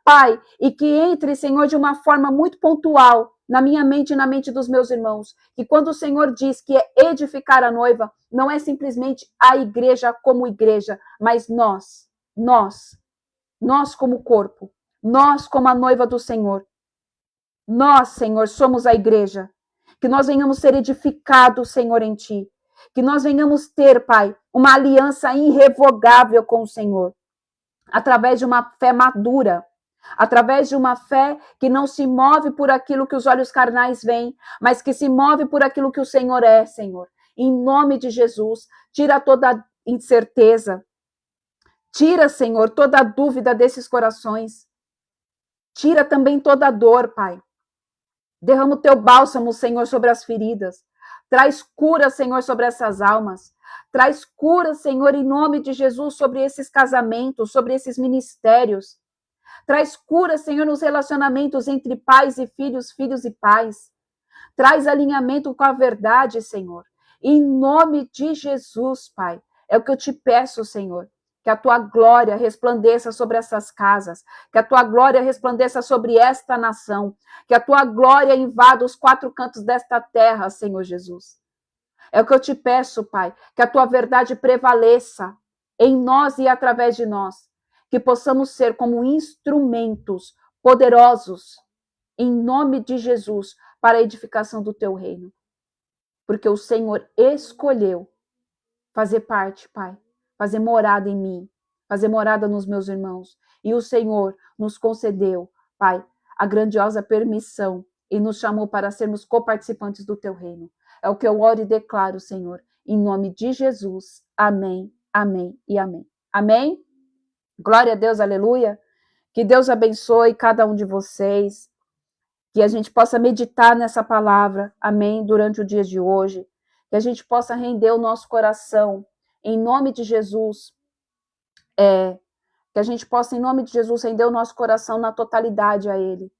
Pai, e que entre, Senhor, de uma forma muito pontual na minha mente e na mente dos meus irmãos. Que quando o Senhor diz que é edificar a noiva, não é simplesmente a igreja como igreja, mas nós como corpo, nós como a noiva do Senhor. Nós, Senhor, somos a igreja. Que nós venhamos ser edificados, Senhor, em Ti. Que nós venhamos ter, Pai, uma aliança irrevogável com o Senhor. Através de uma fé madura. Através de uma fé que não se move por aquilo que os olhos carnais veem, mas que se move por aquilo que o Senhor é, Senhor. Em nome de Jesus, tira toda incerteza. Tira, Senhor, toda dúvida desses corações. Tira também toda dor, Pai. Derrama o teu bálsamo, Senhor, sobre as feridas. Traz cura, Senhor, sobre essas almas. Traz cura, Senhor, em nome de Jesus, sobre esses casamentos, sobre esses ministérios. Traz cura, Senhor, nos relacionamentos entre pais e filhos, filhos e pais. Traz alinhamento com a verdade, Senhor. Em nome de Jesus, Pai. É o que eu te peço, Senhor. Que a tua glória resplandeça sobre essas casas, que a tua glória resplandeça sobre esta nação, que a tua glória invada os quatro cantos desta terra, Senhor Jesus. É o que eu te peço, Pai, que a tua verdade prevaleça em nós e através de nós, que possamos ser como instrumentos poderosos, em nome de Jesus, para a edificação do teu reino. Porque o Senhor escolheu fazer parte, Pai, fazer morada em mim, fazer morada nos meus irmãos. E o Senhor nos concedeu, Pai, a grandiosa permissão e nos chamou para sermos coparticipantes do teu reino. É o que eu oro e declaro, Senhor, em nome de Jesus. Amém, amém e amém. Amém? Glória a Deus, aleluia. Que Deus abençoe cada um de vocês. Que a gente possa meditar nessa palavra, amém, durante o dia de hoje. Que a gente possa render o nosso coração em nome de Jesus, que a gente possa, em nome de Jesus, render o nosso coração na totalidade a Ele.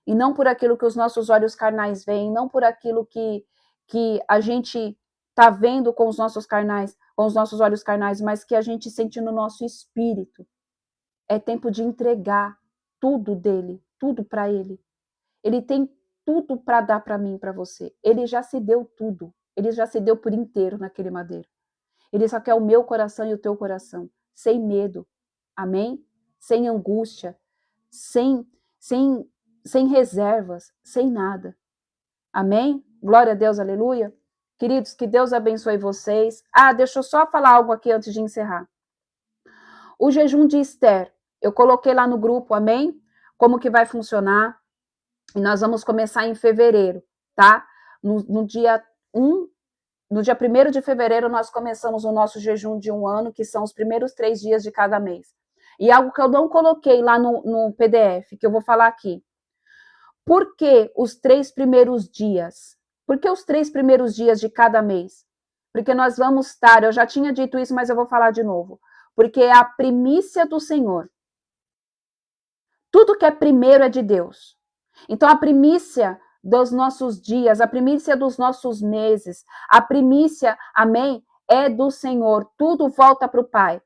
E não por aquilo que os nossos olhos carnais veem, não por aquilo que a gente está vendo com os nossos carnais, com os nossos olhos carnais, mas que a gente sente no nosso espírito. É tempo de entregar tudo dele, tudo para Ele. Ele tem tudo para dar para mim e para você. Ele já se deu tudo. Ele já se deu por inteiro naquele madeiro. Ele só quer o meu coração e o teu coração, sem medo, amém? Sem angústia, sem reservas, sem nada. Amém? Glória a Deus, aleluia. Queridos, que Deus abençoe vocês. Deixa eu só falar algo aqui antes de encerrar. O jejum de Esther, eu coloquei lá no grupo, amém? Como que vai funcionar? E nós vamos começar em fevereiro, tá? No dia 1 de fevereiro, nós começamos o nosso jejum de 1 ano, que são os primeiros 3 dias de cada mês. E algo que eu não coloquei lá no PDF, que eu vou falar aqui. Por que os 3 primeiros dias? Por que os 3 primeiros dias de cada mês? Porque nós vamos estar, eu já tinha dito isso, mas eu vou falar de novo. Porque é a primícia do Senhor. Tudo que é primeiro é de Deus. Então, a primícia dos nossos dias, a primícia dos nossos meses, a primícia, amém, é do Senhor. Tudo volta para o Pai.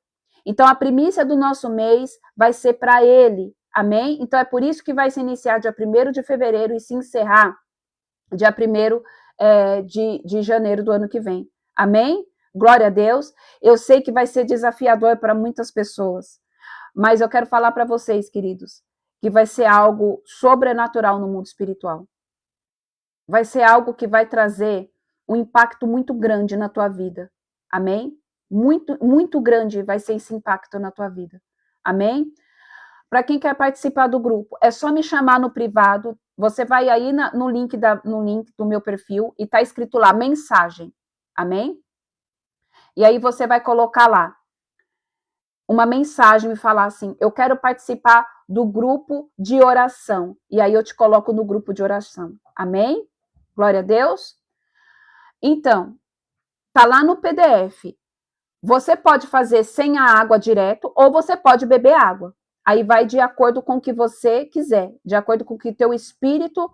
Então, a primícia do nosso mês vai ser para Ele. Amém? Então, é por isso que vai se iniciar dia 1º de fevereiro e se encerrar dia 1º de janeiro do ano que vem. Amém? Glória a Deus. Eu sei que vai ser desafiador para muitas pessoas, mas eu quero falar para vocês, queridos, que vai ser algo sobrenatural no mundo espiritual. Vai ser algo que vai trazer um impacto muito grande na tua vida. Amém? Muito, muito grande vai ser esse impacto na tua vida. Amém? Para quem quer participar do grupo, é só me chamar no privado. Você vai aí no link do meu perfil e tá escrito lá, mensagem. Amém? E aí você vai colocar lá uma mensagem e falar assim, eu quero participar do grupo de oração. E aí eu te coloco no grupo de oração. Amém? Glória a Deus. Então, tá lá no PDF. Você pode fazer sem a água direto ou você pode beber água. Aí vai de acordo com o que você quiser, de acordo com o que o teu espírito,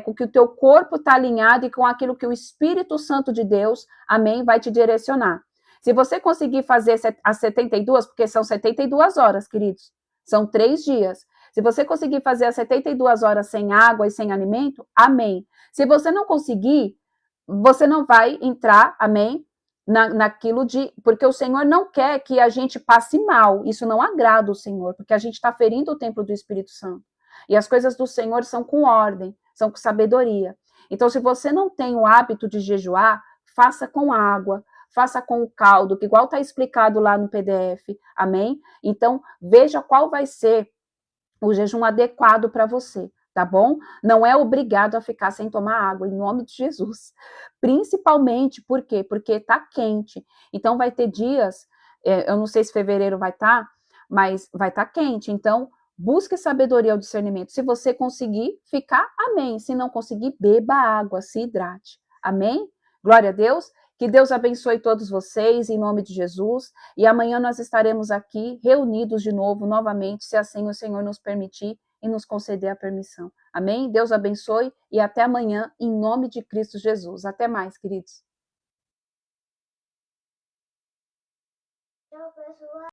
com o que o teu corpo está alinhado e com aquilo que o Espírito Santo de Deus, amém, vai te direcionar. Se você conseguir fazer as 72, porque são 72 horas, queridos, são 3 dias. Se você conseguir fazer as 72 horas sem água e sem alimento, amém. Se você não conseguir, você não vai entrar, amém, naquilo porque o Senhor não quer que a gente passe mal, isso não agrada o Senhor, porque a gente está ferindo o templo do Espírito Santo. E as coisas do Senhor são com ordem, são com sabedoria. Então, se você não tem o hábito de jejuar, faça com água, faça com o caldo, que igual está explicado lá no PDF, amém? Então, veja qual vai ser o jejum adequado para você, tá bom? Não é obrigado a ficar sem tomar água, em nome de Jesus. Principalmente, por quê? Porque tá quente. Então, vai ter dias, eu não sei se fevereiro vai estar, mas vai estar quente. Então, busque sabedoria ao discernimento. Se você conseguir ficar, amém. Se não conseguir, beba água, se hidrate. Amém? Glória a Deus. Que Deus abençoe todos vocês, em nome de Jesus. E amanhã nós estaremos aqui, reunidos de novo, novamente, se assim o Senhor nos permitir e nos conceder a permissão. Amém? Deus abençoe e até amanhã, em nome de Cristo Jesus. Até mais, queridos.